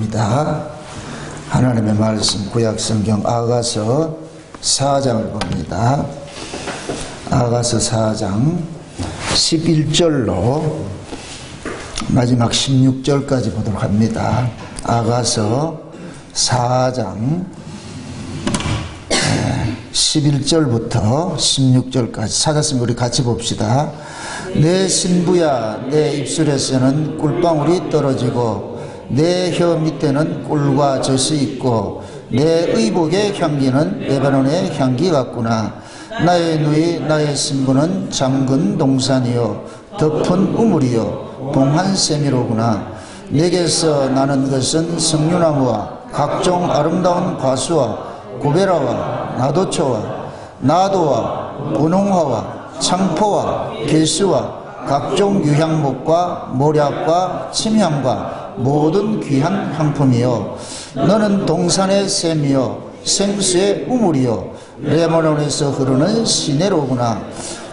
봅니다. 하나님의 말씀 구약성경 아가서 4장을 봅니다. 아가서 4장 11절로 마지막 16절까지 보도록 합니다. 아가서 4장 11절부터 16절까지 찾았으면 우리 같이 봅시다. 내 신부야, 내 입술에서는 꿀방울이 떨어지고 내 혀 밑에는 꿀과 젖이 있고 내 의복의 향기는 레바논의 향기 같구나. 나의 누이 나의 신부는 잠근 동산이요 덮은 우물이요 봉한 세미로구나. 내게서 나는 것은 석류나무와 각종 아름다운 과수와 고베라와 나도초와 나도와 분홍화와 창포와 개수와 각종 유향목과 모략과 침향과 모든 귀한 향품이요 너는 동산의 샘이요 생수의 우물이요 레바논에서 흐르는 시내로구나.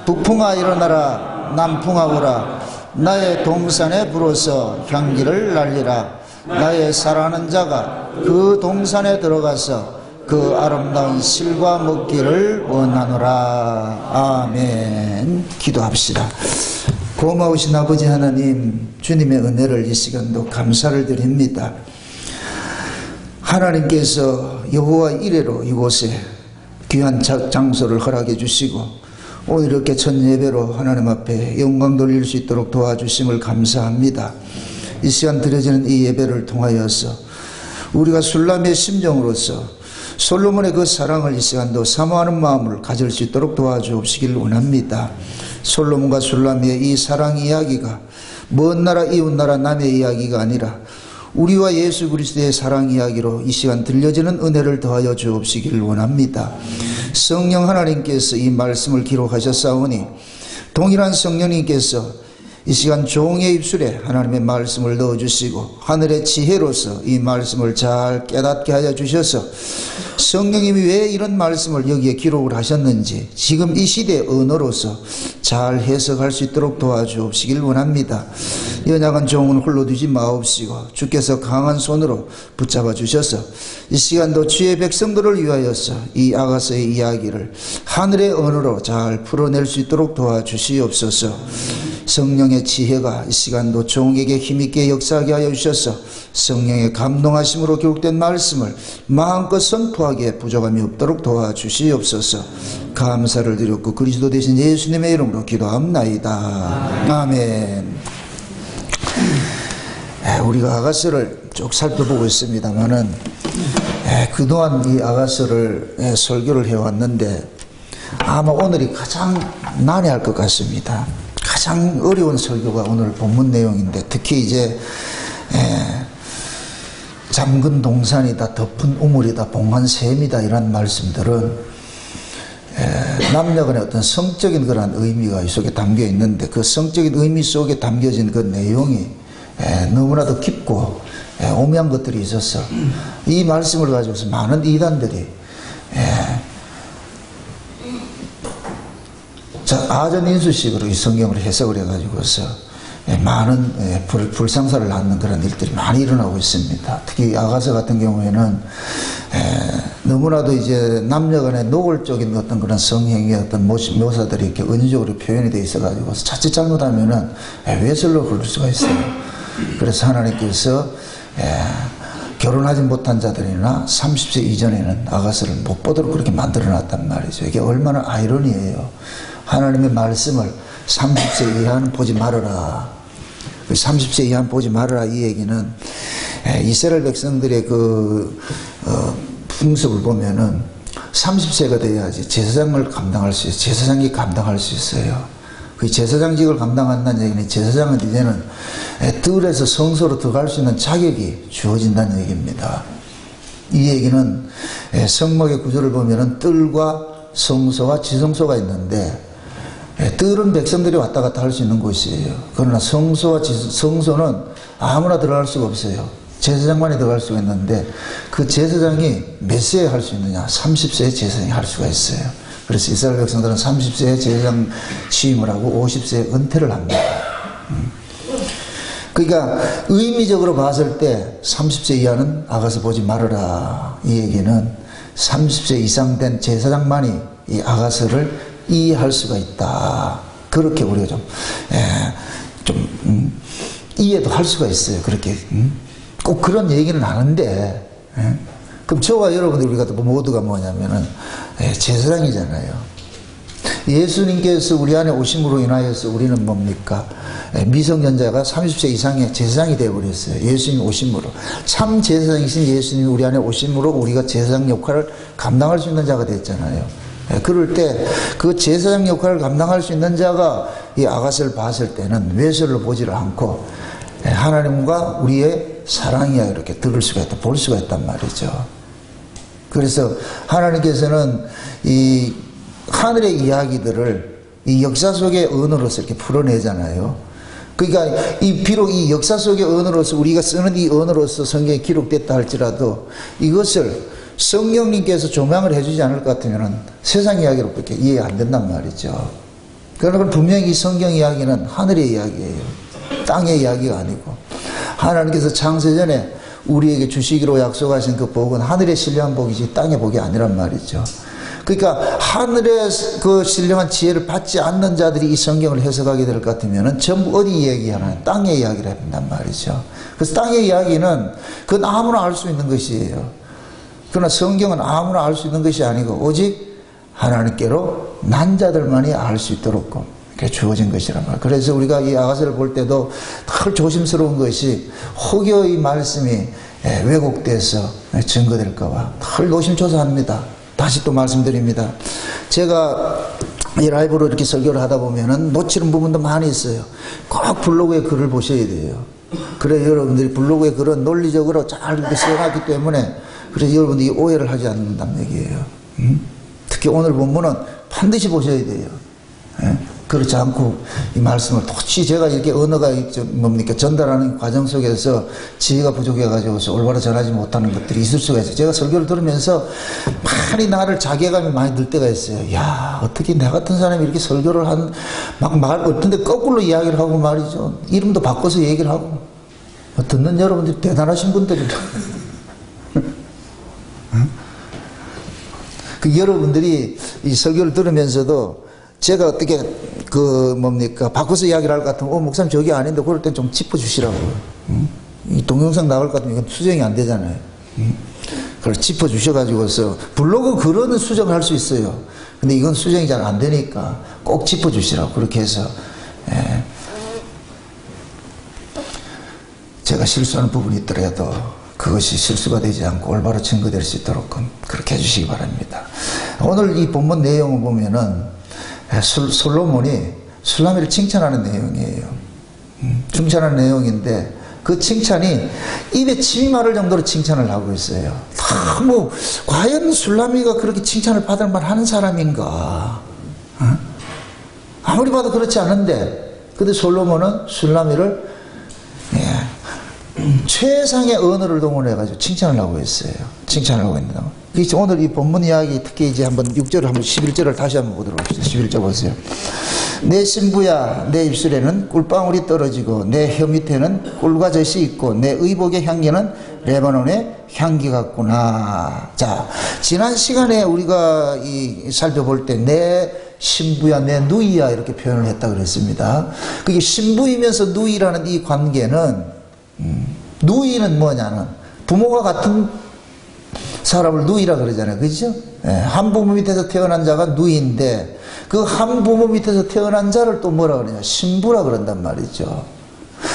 북풍아 일어나라, 남풍아 오라. 나의 동산에 불어서 향기를 날리라. 나의 사랑하는 자가 그 동산에 들어가서 그 아름다운 실과 먹기를 원하노라. 아멘. 기도합시다. 고마우신 아버지 하나님, 주님의 은혜를 이 시간도 감사를 드립니다. 하나님께서 여호와 이레로 이곳에 귀한 장소를 허락해 주시고 오늘 이렇게 첫 예배로 하나님 앞에 영광 돌릴 수 있도록 도와주심을 감사합니다. 이 시간 드려지는 이 예배를 통하여서 우리가 술람의 심정으로서 솔로몬의 그 사랑을 이 시간도 사모하는 마음을 가질 수 있도록 도와주옵시길 원합니다. 솔로몬과 술람의 이 사랑 이야기가 먼 나라 이웃나라 남의 이야기가 아니라 우리와 예수 그리스도의 사랑 이야기로 이 시간 들려지는 은혜를 더하여 주옵시길 원합니다. 성령 하나님께서 이 말씀을 기록하셨사오니 동일한 성령님께서 이 시간 종의 입술에 하나님의 말씀을 넣어주시고 하늘의 지혜로서 이 말씀을 잘 깨닫게 하여 주셔서 성령님이 왜 이런 말씀을 여기에 기록을 하셨는지 지금 이 시대의 언어로서 잘 해석할 수 있도록 도와주옵시길 원합니다. 연약한 종은 홀로 두지 마옵시고 주께서 강한 손으로 붙잡아 주셔서 이 시간도 주의 백성들을 위하여서 이 아가서의 이야기를 하늘의 언어로 잘 풀어낼 수 있도록 도와주시옵소서. 성령의 지혜가 이 시간도 종에게 힘있게 역사하게 하여 주셔서 성령의 감동하심으로 기록된 말씀을 마음껏 선포하기에 부족함이 없도록 도와주시옵소서. 감사를 드렸고 그리스도 되신 예수님의 이름으로 기도합나이다. 아멘. 우리가 아가서를 쭉 살펴보고 있습니다만은 그동안 이 아가서를 설교를 해왔는데 아마 오늘이 가장 난해할 것 같습니다. 가장 어려운 설교가 오늘 본문 내용인데 특히 이제 잠근 동산이다, 덮은 우물이다, 봉한 샘이다 이런 말씀들은 남녀간의 어떤 성적인 그런 의미가 이 속에 담겨 있는데 그 성적인 의미 속에 담겨진 그 내용이 너무나도 깊고 오묘한 것들이 있어서 이 말씀을 가지고서 많은 이단들이 아전인수식으로 이 성경을 해석을 해가지고서 많은 불상사를 낳는 그런 일들이 많이 일어나고 있습니다. 특히 아가서 같은 경우에는 너무나도 이제 남녀간의 노골적인 어떤 그런 성행의 어떤 묘사들이 이렇게 은유적으로 표현이 되어 있어가지고 자칫 잘못하면은 외설로 흐를 수가 있어요. 그래서 하나님께서 결혼하지 못한 자들이나 30세 이전에는 아가서를 못 보도록 그렇게 만들어 놨단 말이죠. 이게 얼마나 아이러니해요. 하나님의 말씀을 30세 이하는 보지 말아라. 30세 이하는 보지 말아라 이 얘기는 이스라엘 백성들의 그 풍습을 보면은 30세가 돼야지 제사장을 감당할 수 있어요. 제사장이 감당할 수 있어요. 그 제사장직을 감당한다는 얘기는 제사장은 이제는 뜰에서 성소로 들어갈 수 있는 자격이 주어진다는 얘기입니다. 이 얘기는 성막의 구조를 보면은 뜰과 성소와 지성소가 있는데 뜰은 백성들이 왔다 갔다 할 수 있는 곳이에요. 그러나 성소와 성소는 아무나 들어갈 수가 없어요. 제사장만이 들어갈 수가 있는데 그 제사장이 몇 세에 할 수 있느냐? 30세에 제사장이 할 수가 있어요. 그래서 이스라엘 백성들은 30세에 제사장 취임을 하고 50세에 은퇴를 합니다. 그러니까 의미적으로 봤을 때 30세 이하는 아가서 보지 말아라. 이 얘기는 30세 이상 된 제사장만이 이 아가서를 이해할 수가 있다. 그렇게 우리가 이해도 할 수가 있어요. 그렇게 꼭 그런 얘기는 하는데, 그럼 저와 여러분들 우리가 모두가 뭐냐면은 제사장이잖아요. 예수님께서 우리 안에 오심으로 인하여서 우리는 뭡니까? 미성년자가 30세 이상의 제사장이 되어버렸어요. 예수님 오심으로. 참 제사장이신 예수님이 우리 안에 오심으로 우리가 제사장 역할을 감당할 수 있는 자가 됐잖아요. 그럴 때 그 제사장 역할을 감당할 수 있는 자가 이 아가서를 봤을 때는 외설로 보지를 않고 하나님과 우리의 사랑이야 이렇게 들을 수가 있다, 볼 수가 있단 말이죠. 그래서 하나님께서는 이 하늘의 이야기들을 이 역사 속의 언어로서 이렇게 풀어내잖아요. 그러니까 비록 이 역사 속의 언어로서 우리가 쓰는 이 언어로서 성경에 기록됐다 할지라도 이것을 성령님께서 조명을 해주지 않을 것 같으면 세상 이야기로 그렇게 이해 안 된단 말이죠. 그러나 분명히 이 성경 이야기는 하늘의 이야기예요. 땅의 이야기가 아니고 하나님께서 창세전에 우리에게 주시기로 약속하신 그 복은 하늘의 신령한 복이지 땅의 복이 아니란 말이죠. 그러니까 하늘의 그 신령한 지혜를 받지 않는 자들이 이 성경을 해석하게 될 것 같으면 전부 어디 이야기하나요? 땅의 이야기를 한단 말이죠. 그래서 땅의 이야기는 그건 아무나 알 수 있는 것이에요. 그러나 성경은 아무나 알 수 있는 것이 아니고 오직 하나님께로 난 자들만이 알 수 있도록 그렇게 주어진 것이란 말이에요. 그래서 우리가 이 아가서를 볼 때도 늘 조심스러운 것이 혹여의 말씀이 왜곡돼서 증거될까 봐 늘 노심초사합니다. 다시 또 말씀드립니다. 제가 이 라이브로 이렇게 설교를 하다 보면은 놓치는 부분도 많이 있어요. 꼭 블로그에 글을 보셔야 돼요. 그래 여러분들이 블로그에 글은 논리적으로 잘 이렇게 써놨기 때문에 그래서 여러분들이 오해를 하지 않는다는 얘기예요. 특히 오늘 본문은 반드시 보셔야 돼요. 그렇지 않고 이 말씀을 도대체 제가 이렇게 언어가 뭡니까 전달하는 과정 속에서 지혜가 부족해가지고 올바로 전하지 못하는 것들이 있을 수가 있어요. 제가 설교를 들으면서 많이 나를 자괴감이 많이 들 때가 있어요. 야 어떻게 내 같은 사람이 이렇게 설교를 어떤데 거꾸로 이야기를 하고 말이죠. 이름도 바꿔서 얘기를 하고 듣는 여러분들이 대단하신 분들이라. 그 여러분들이 이 설교를 들으면서도 제가 어떻게 바꿔서 이야기를 할 것 같으면 목사님 저기 아닌데 그럴 땐 좀 짚어주시라고. 이 동영상 나갈 것 같으면 이건 수정이 안 되잖아요. 그걸 짚어주셔가지고서 블로그 글은 수정할 수 있어요. 근데 이건 수정이 잘 안 되니까 꼭 짚어주시라고 그렇게 해서 제가 실수하는 부분이 있더라도 그것이 실수가 되지 않고 올바로 증거될 수 있도록 그렇게 해주시기 바랍니다. 오늘 이 본문 내용을 보면은 솔로몬이 술라미를 칭찬하는 내용이에요. 칭찬하는 내용인데 그 칭찬이 입에 침이 마를 정도로 칭찬을 하고 있어요. 과연 술라미가 그렇게 칭찬을 받을 만한 사람인가? 아무리 봐도 그렇지 않은데 근데 솔로몬은 술라미를 최상의 언어를 동원해가지고 칭찬을 하고 있어요. 칭찬을 하고 있는 거. 오늘 이 본문 이야기 특히 이제 한번 6절을 한번 11절을 다시 한번 보도록 합시다. 11절 보세요. 내 신부야 내 입술에는 꿀방울이 떨어지고 내 혀 밑에는 꿀과 젖이 있고 내 의복의 향기는 레바논의 향기 같구나. 자, 지난 시간에 우리가 살펴볼 때 내 신부야 내 누이야 이렇게 표현을 했다 그랬습니다. 그게 신부이면서 누이라는 이 관계는 누이는 뭐냐는 부모가 같은 사람을 누이라 그러잖아요. 그죠? 한 부모 밑에서 태어난 자가 누이인데 그 한 부모 밑에서 태어난 자를 또 뭐라 그러냐 신부라 그런단 말이죠.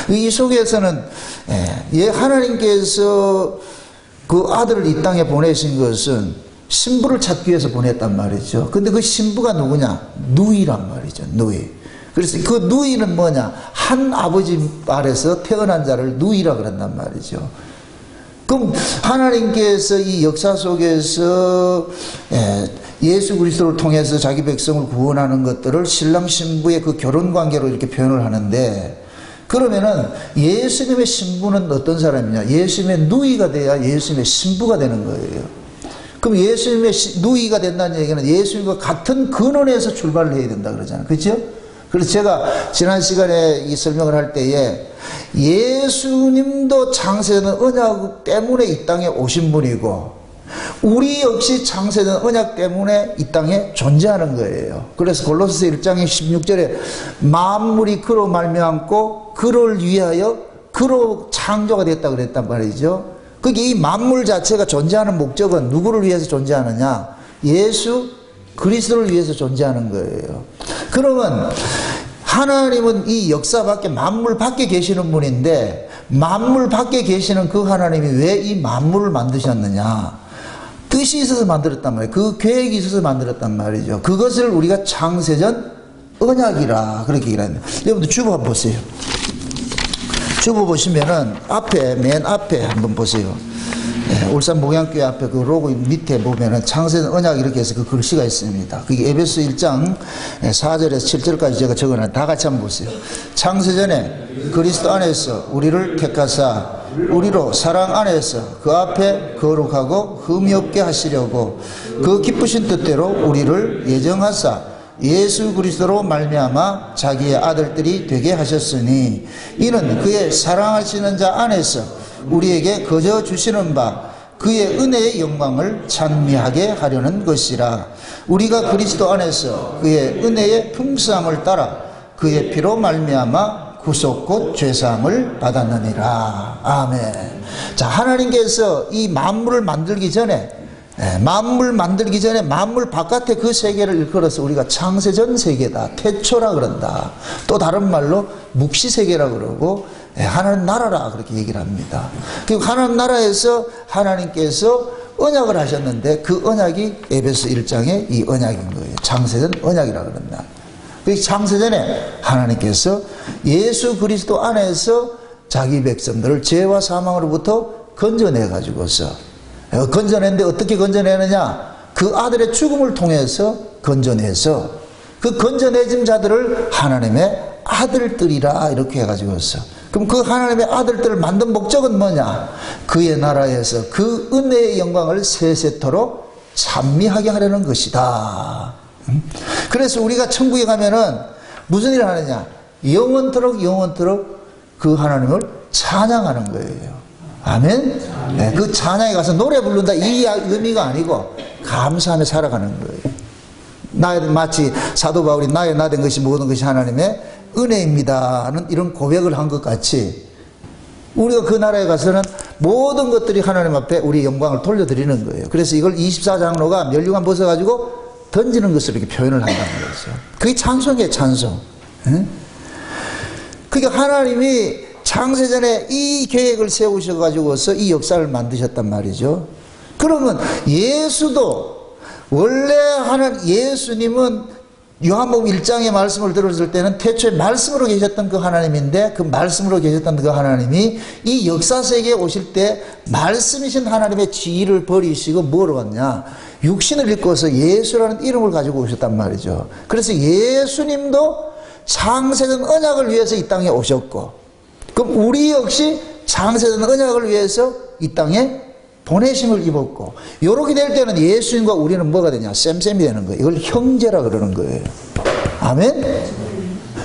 이 속에서는 하나님께서 그 아들을 이 땅에 보내신 것은 신부를 찾기 위해서 보냈단 말이죠. 근데 그 신부가 누구냐? 누이란 말이죠. 누이. 그래서 그 누이는 뭐냐? 한 아버지 아래서 태어난 자를 누이라 그런단 말이죠. 그럼 하나님께서 이 역사 속에서 예수 그리스도를 통해서 자기 백성을 구원하는 것들을 신랑 신부의 그 결혼 관계로 이렇게 표현을 하는데 그러면은 예수님의 신부는 어떤 사람이냐? 예수님의 누이가 돼야 예수님의 신부가 되는 거예요. 그럼 예수님의 누이가 된다는 얘기는 예수님과 같은 근원에서 출발을 해야 된다 그러잖아요. 그렇죠? 그래서 제가 지난 시간에 이 설명을 할 때에 예수님도 창세전 언약 때문에 이 땅에 오신 분이고 우리 역시 창세전 언약 때문에 이 땅에 존재하는 거예요. 그래서 골로새서 1장 16절에 만물이 그로 말미암고 그를 위하여 그로 창조가 됐다 그랬단 말이죠. 그게 이 만물 자체가 존재하는 목적은 누구를 위해서 존재하느냐? 예수 그리스도를 위해서 존재하는 거예요. 그러면 하나님은 이 역사 밖에 만물 밖에 계시는 분인데 만물 밖에 계시는 그 하나님이 왜 이 만물을 만드셨느냐? 뜻이 있어서 만들었단 말이에요. 그 계획이 있어서 만들었단 말이죠. 그것을 우리가 창세전 언약이라 그렇게 얘기를 합니다. 여러분들 주보 한번 보세요. 주보 보시면은 앞에 맨 앞에 한번 보세요. 울산 목양교회 앞에 그 로고 밑에 보면은 창세전 언약 이렇게 해서 그 글씨가 있습니다. 그게 에베소 1장 4절에서 7절까지 제가 적어놨는데 다 같이 한번 보세요. 창세전에 그리스도 안에서 우리를 택하사 우리로 사랑 안에서 그 앞에 거룩하고 흠이 없게 하시려고 그 기쁘신 뜻대로 우리를 예정하사 예수 그리스도로 말미암아 자기의 아들들이 되게 하셨으니 이는 그의 사랑하시는 자 안에서 우리에게 거저 주시는 바 그의 은혜의 영광을 찬미하게 하려는 것이라. 우리가 그리스도 안에서 그의 은혜의 풍성함을 따라 그의 피로 말미암아 구속 곧 죄사함을 받았느니라. 아멘. 자, 하나님께서 이 만물을 만들기 전에 만물 바깥에 그 세계를 일컬어서 우리가 창세전 세계다, 태초라 그런다. 또 다른 말로 묵시세계라 그러고 하나님 나라라 그렇게 얘기를 합니다. 그리고 하나님 나라에서 하나님께서 언약을 하셨는데 그 언약이 에베소 1장의 이 언약인 거예요. 창세전 언약이라 그런다. 창세전에 하나님께서 예수 그리스도 안에서 자기 백성들을 죄와 사망으로부터 건져내 가지고서 건져냈는데 어떻게 건져내느냐? 그 아들의 죽음을 통해서 건져내서 그 건져내진 자들을 하나님의 아들들이라 이렇게 해가지고서 그럼 그 하나님의 아들들을 만든 목적은 뭐냐? 그의 나라에서 그 은혜의 영광을 세세토록 찬미하게 하려는 것이다. 그래서 우리가 천국에 가면은 무슨 일을 하느냐? 영원토록 그 하나님을 찬양하는 거예요. 아멘? 네, 그 찬양에 가서 노래 부른다 이 의미가 아니고 감사하며 살아가는 거예요. 마치 사도 바울이 나의 나된 것이 모든 것이 하나님의 은혜입니다 하는 이런 고백을 한 것 같이 우리가 그 나라에 가서는 모든 것들이 하나님 앞에 우리의 영광을 돌려드리는 거예요. 그래서 이걸 24장로가 멸류관 벗어가지고 던지는 것으로 이렇게 표현을 한다는 거죠. 그게 찬송이에요, 찬송. 그러니까 하나님이 창세전에 이 계획을 세우셔가지고서 이 역사를 만드셨단 말이죠. 그러면 예수도 원래 예수님은 요한복음 1장의 말씀을 들었을 때는 태초에 말씀으로 계셨던 그 하나님인데 그 말씀으로 계셨던 그 하나님이 이 역사 세계에 오실 때 말씀이신 하나님의 지위를 버리시고 뭐로 왔냐? 육신을 입고서 예수라는 이름을 가지고 오셨단 말이죠. 그래서 예수님도 창세전 언약을 위해서 이 땅에 오셨고 그럼 우리 역시 창세전 언약을 위해서 이 땅에 보내심을 입었고 이렇게 될 때는 예수님과 우리는 뭐가 되냐? 쌤쌤이 되는 거예요. 이걸 형제라 그러는 거예요. 아멘?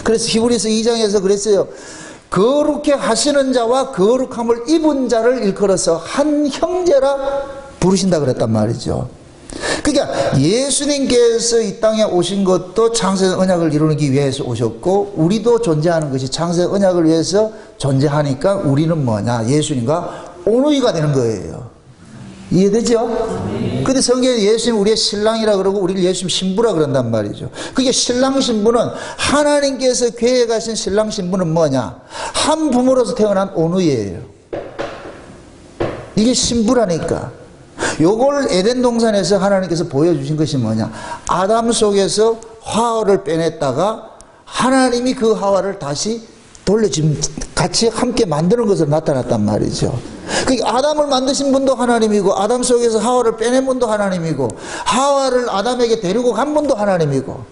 그래서 히브리서 2장에서 그랬어요. 거룩해 하시는 자와 거룩함을 입은 자를 일컬어서 한 형제라 부르신다 그랬단 말이죠. 그러니까 예수님께서 이 땅에 오신 것도 창세전 언약을 이루기 위해서 오셨고 우리도 존재하는 것이 창세전 언약을 위해서 존재하니까 우리는 뭐냐? 예수님과 온누이가 되는 거예요. 이해되죠? 근데 성경에 예수님 우리의 신랑이라 그러고 우리를 예수님 신부라 그런단 말이죠. 그게 신랑 신부는 하나님께서 계획하신 신랑 신부는 뭐냐? 한 부모로서 태어난 온누이예요. 이게 신부라니까. 요걸 에덴 동산에서 하나님께서 보여주신 것이 뭐냐? 아담 속에서 하와를 빼냈다가 하나님이 그 하와를 다시 지금 같이 함께 만드는 것으로 나타났단 말이죠. 그러니까 아담을 만드신 분도 하나님이고 아담 속에서 하와를 빼낸 분도 하나님이고 하와를 아담에게 데리고 간 분도 하나님이고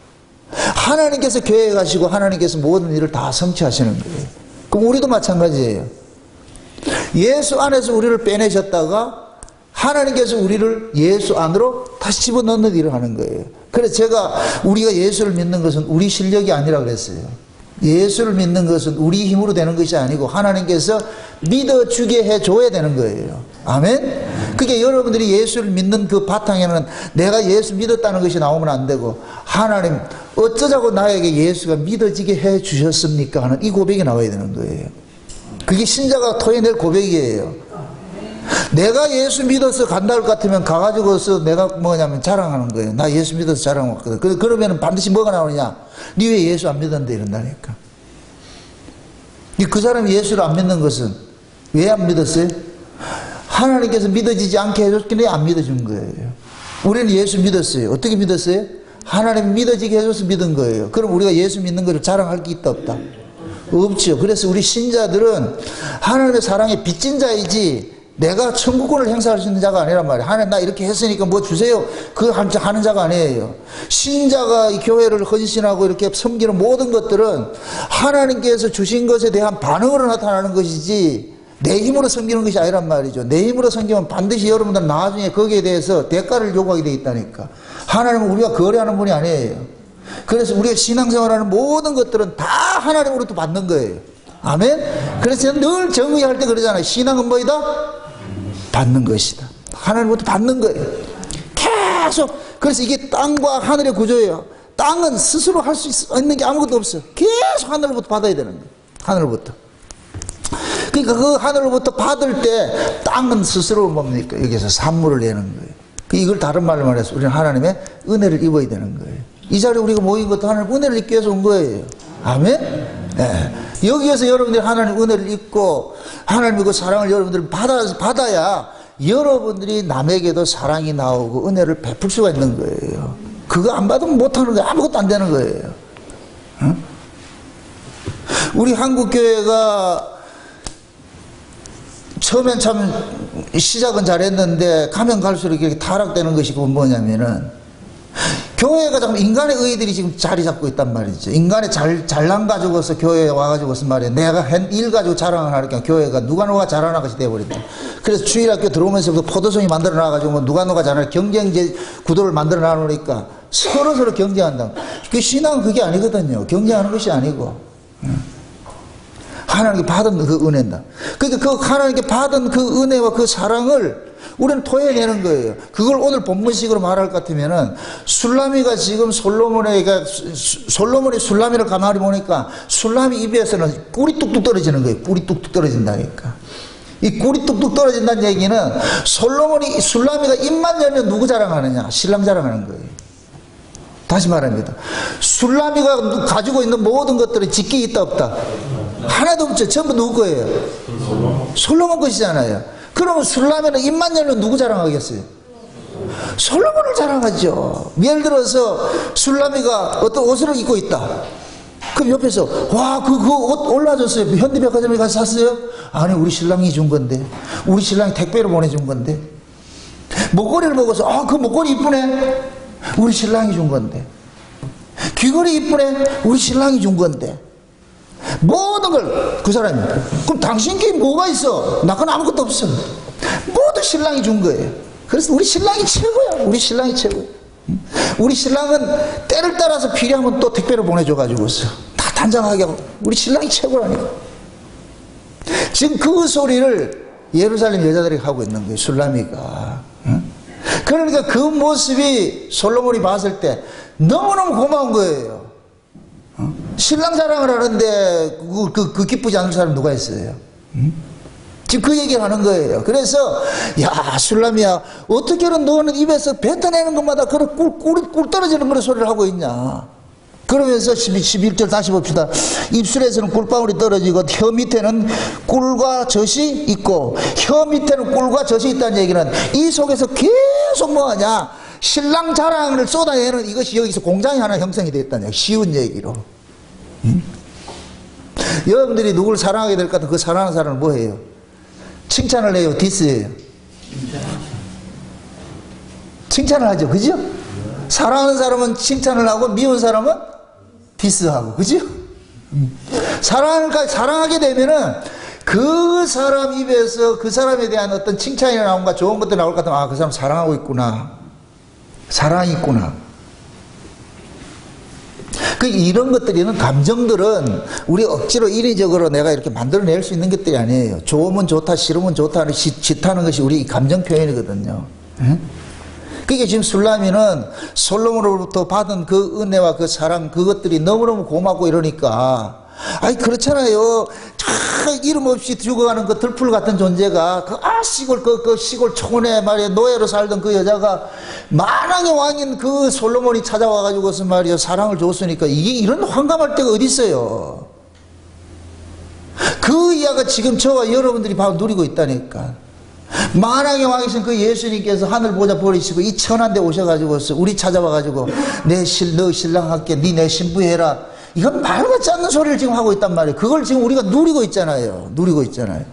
하나님께서 계획하시고 하나님께서 모든 일을 다 성취하시는 거예요. 그럼 우리도 마찬가지예요. 예수 안에서 우리를 빼내셨다가 하나님께서 우리를 예수 안으로 다시 집어넣는 일을 하는 거예요. 그래서 우리가 예수를 믿는 것은 우리 실력이 아니라 그랬어요. 예수를 믿는 것은 우리 힘으로 되는 것이 아니고 하나님께서 믿어주게 해줘야 되는 거예요. 아멘? 그게 여러분들이 예수를 믿는 그 바탕에는 내가 예수 믿었다는 것이 나오면 안 되고 하나님 어쩌자고 나에게 예수가 믿어지게 해주셨습니까? 하는 이 고백이 나와야 되는 거예요. 그게 신자가 토해낼 고백이에요. 내가 예수 믿어서 간다 할 것 같으면 가가지고서 내가 뭐냐면 자랑하는 거예요. 나 예수 믿어서 자랑했거든. 그러면 반드시 뭐가 나오느냐? 니 왜 예수 안 믿었는데 이런다니까. 그 사람이 예수를 안 믿는 것은 왜 안 믿었어요? 하나님께서 믿어지지 않게 해줬길래 안 믿어준 거예요. 우리는 예수 믿었어요. 어떻게 믿었어요? 하나님 믿어지게 해줘서 믿은 거예요. 그럼 우리가 예수 믿는 것을 자랑할 게 있다 없다? 없죠. 그래서 우리 신자들은 하나님의 사랑에 빚진 자이지 내가 천국권을 행사할 수 있는 자가 아니란 말이에요. 하나님 나 이렇게 했으니까 뭐 주세요. 그거 하는 자가 아니에요. 신자가 이 교회를 헌신하고 이렇게 섬기는 모든 것들은 하나님께서 주신 것에 대한 반응으로 나타나는 것이지 내 힘으로 섬기는 것이 아니란 말이죠. 내 힘으로 섬기면 반드시 여러분들은 나중에 거기에 대해서 대가를 요구하게 되어 있다니까. 하나님은 우리가 거래하는 분이 아니에요. 그래서 우리가 신앙생활하는 모든 것들은 다 하나님으로부터 받는 거예요. 아멘? 그래서 늘 정의할 때 그러잖아요. 신앙은 뭐이다? 받는 것이다. 하나님으로부터 받는 거예요. 계속. 그래서 이게 땅과 하늘의 구조예요. 땅은 스스로 할 수 있는 게 아무것도 없어요. 계속 하늘로부터 받아야 되는 거예요. 하늘로부터. 그러니까 그 하늘로부터 받을 때 땅은 스스로 뭡니까? 여기서 산물을 내는 거예요. 이걸 다른 말로 말해서 우리는 하나님의 은혜를 입어야 되는 거예요. 이 자리에 우리가 모인 것도 하나님 은혜를 입기 위해서 온 거예요. 아멘? 네. 여기에서 여러분들이 하나님 은혜를 입고 하나님의 그 사랑을 여러분들이 받아야 여러분들이 남에게도 사랑이 나오고 은혜를 베풀 수가 있는 거예요. 그거 안 받으면 못하는 거예요. 아무것도 안 되는 거예요. 응? 우리 한국교회가 처음엔 참 시작은 잘했는데 가면 갈수록 이렇게 타락되는 것이 뭐냐면은 교회가 참 인간의 의들이 지금 자리 잡고 있단 말이죠. 인간의 잘난 가지고서 교회에 와가지고서 말이에요. 내가 한 일 가지고 자랑을 하니까 교회가 누가 잘하나 것이 돼버린다. 그래서 주일학교 들어오면서부터 포도송이 만들어 놔가지고 뭐 누가 잘하나 경쟁제 구도를 만들어 놔놓으니까 서로 경쟁한다. 그 신앙은 그게 아니거든요. 경쟁하는 것이 아니고. 하나님께 받은 그 은혜다. 그러니까 그 하나님께 받은 그 은혜와 그 사랑을 우리는 토해내는 거예요. 그걸 오늘 본문식으로 말할 것 같으면은 술라미가 지금 솔로몬이 술라미를 가만히 보니까 술라미 입에서는 꿀이 뚝뚝 떨어지는 거예요. 꿀이 뚝뚝 떨어진다니까. 이 꿀이 뚝뚝 떨어진다는 얘기는 술라미가 입만 열면 누구 자랑하느냐? 신랑 자랑하는 거예요. 다시 말합니다. 술라미가 가지고 있는 모든 것들은 직기 있다 없다? 하나도 없죠. 전부 누구 거예요? 솔로몬 것이잖아요. 그러면 술라미는 입만 열면 누구 자랑하겠어요? 솔로몬을 자랑하죠. 예를 들어서 술라미가 어떤 옷을 입고 있다. 그럼 옆에서 와, 그 옷 올라줬어요. 현대백화점에 가서 샀어요? 아니, 우리 신랑이 준 건데. 우리 신랑이 택배로 보내준 건데. 목걸이를 먹어서 아, 그 목걸이 이쁘네. 우리 신랑이 준 건데. 귀걸이 이쁘네. 우리 신랑이 준 건데. 모든 걸 그 사람이. 그럼 당신께 뭐가 있어? 나 건 아무것도 없어. 모두 신랑이 준 거예요. 그래서 우리 신랑이 최고야. 우리 신랑이 최고야. 우리 신랑은 때를 따라서 필요하면 또 택배로 보내줘가지고서 다 단장하게 하고 우리 신랑이 최고라니까. 지금 그 소리를 예루살렘 여자들이 하고 있는 거예요. 술라미가. 그러니까 그 모습이 솔로몬이 봤을 때 너무너무 고마운 거예요. 신랑 자랑을 하는데 그 기쁘지 않은 사람 누가 있어요? 지금 그 얘기를 하는 거예요. 그래서 야, 술라미야, 어떻게든 너는 입에서 뱉어내는 것마다 그런 꿀 떨어지는 그런 소리를 하고 있냐. 그러면서 11절 다시 봅시다. 입술에서는 꿀방울이 떨어지고 혀 밑에는 꿀과 젖이 있고, 혀 밑에는 꿀과 젖이 있다는 얘기는 이 속에서 계속 뭐하냐, 신랑 자랑을 쏟아내는 이것이 여기서 공장이 하나 형성이 됐다는 얘기. 쉬운 얘기로. 여러분들이 누구를 사랑하게 될 것 같은 그 사랑하는 사람은 뭐예요? 칭찬을 해요? 디스해요? 칭찬을 하죠. 그죠? 사랑하는 사람은 칭찬을 하고 미운 사람은 디스하고. 그죠? 사랑하게 되면은 그 사람 입에서 그 사람에 대한 어떤 칭찬이 나온가 좋은 것들이 나올 것 같으면 아, 그 사람 사랑하고 있구나. 사랑이 있구나. 이런 것들이, 이런 감정들은 우리 억지로 인위적으로 내가 이렇게 만들어낼 수 있는 것들이 아니에요. 좋으면 좋다, 싫으면 좋다, 싫다는 것이 우리 감정 표현이거든요. 그게 지금 술라미는 솔로몬으로부터 받은 그 은혜와 그 사랑, 그것들이 너무너무 고맙고 이러니까, 아니, 그렇잖아요. 이름 없이 죽어가는 그 들풀 같은 존재가, 그 시골 촌에 말이야, 노예로 살던 그 여자가 만왕의 왕인 그 솔로몬이 찾아와가지고서 말이야, 사랑을 줬으니까, 이게 이런 황감할 때가 어디 있어요. 그 이야가 지금 저와 여러분들이 바로 누리고 있다니까. 만왕의 왕이신 그 예수님께서 하늘 보좌 버리시고 이 천한 데 오셔가지고서 우리 찾아와가지고 너 신랑할게, 네 내 신부해라. 이건 말 같지 않는 소리를 지금 하고 있단 말이에요. 그걸 지금 우리가 누리고 있잖아요. 누리고 있잖아요.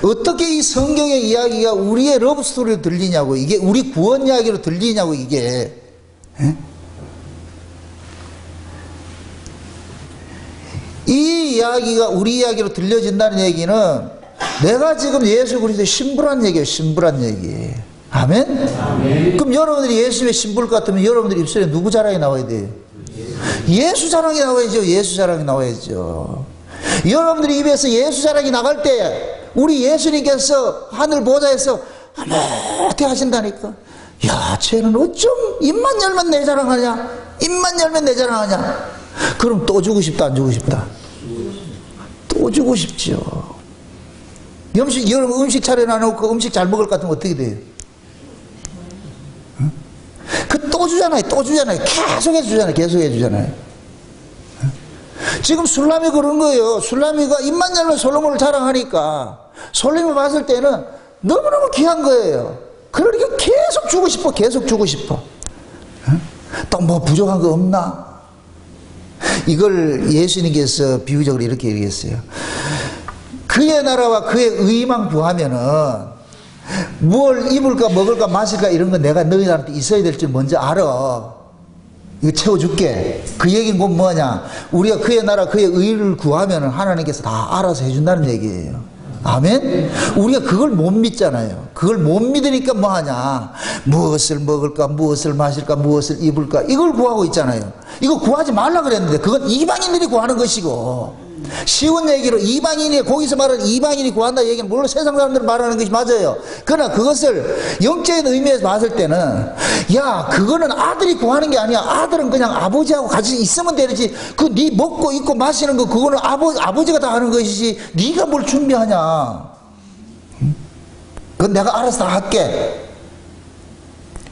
어떻게 이 성경의 이야기가 우리의 러브 스토리로 들리냐고, 이게 우리 구원 이야기로 들리냐고, 이게. 에? 이 이야기가 우리 이야기로 들려진다는 얘기는 내가 지금 예수 그리스도의 신부란 얘기예요. 신부란 얘기. 아멘? 아멘. 그럼 여러분들이 예수의 신부일 것 같으면 여러분들 입술에 누구 자랑이 나와야 돼요? 예수 자랑이 나와야죠. 예수 자랑이 나와야죠. 여러분들이 입에서 예수 자랑이 나갈 때 우리 예수님께서 하늘 보좌에서 하나태 하신다니까. 야, 쟤는 어쩜 입만 열면 내 자랑하냐? 입만 열면 내 자랑하냐? 그럼 또 주고 싶다, 안 주고 싶다? 또 주고 싶죠. 여러분 음식 차려놔놓고 음식 잘 먹을 것 같으면 어떻게 돼요? 그 또 주잖아요. 또 주잖아요. 계속 해주잖아요. 계속 해주잖아요. 지금 술라미 그런 거예요. 술라미가 입만 열면 솔로몬을 자랑하니까 솔로몬을 봤을 때는 너무너무 귀한 거예요. 그러니까 계속 주고 싶어. 계속 주고 싶어. 또 뭐 부족한 거 없나? 이걸 예수님께서 비유적으로 이렇게 얘기했어요. 그의 나라와 그의 의만 구하면은 뭘 입을까 먹을까 마실까 이런 거 내가 너희들한테 있어야 될 줄 먼저 알아. 이거 채워줄게. 그 얘기는 곧 뭐냐, 우리가 그의 나라 그의 의를 구하면은 하나님께서 다 알아서 해준다는 얘기예요. 아멘? 우리가 그걸 못 믿잖아요. 그걸 못 믿으니까 뭐하냐, 무엇을 먹을까 무엇을 마실까 무엇을 입을까 이걸 구하고 있잖아요. 이거 구하지 말라 그랬는데 그건 이방인들이 구하는 것이고, 쉬운 얘기로 이방인이, 거기서 말하는 이방인이 구한다 얘기는 물론 세상 사람들 말하는 것이 맞아요. 그러나 그것을 영적인 의미에서 봤을 때는, 야, 그거는 아들이 구하는 게 아니야. 아들은 그냥 아버지하고 같이 있으면 되지. 그 네 먹고 입고 마시는 거 그거는 아버지가 다 하는 것이지 네가 뭘 준비하냐. 그건 내가 알아서 다 할게.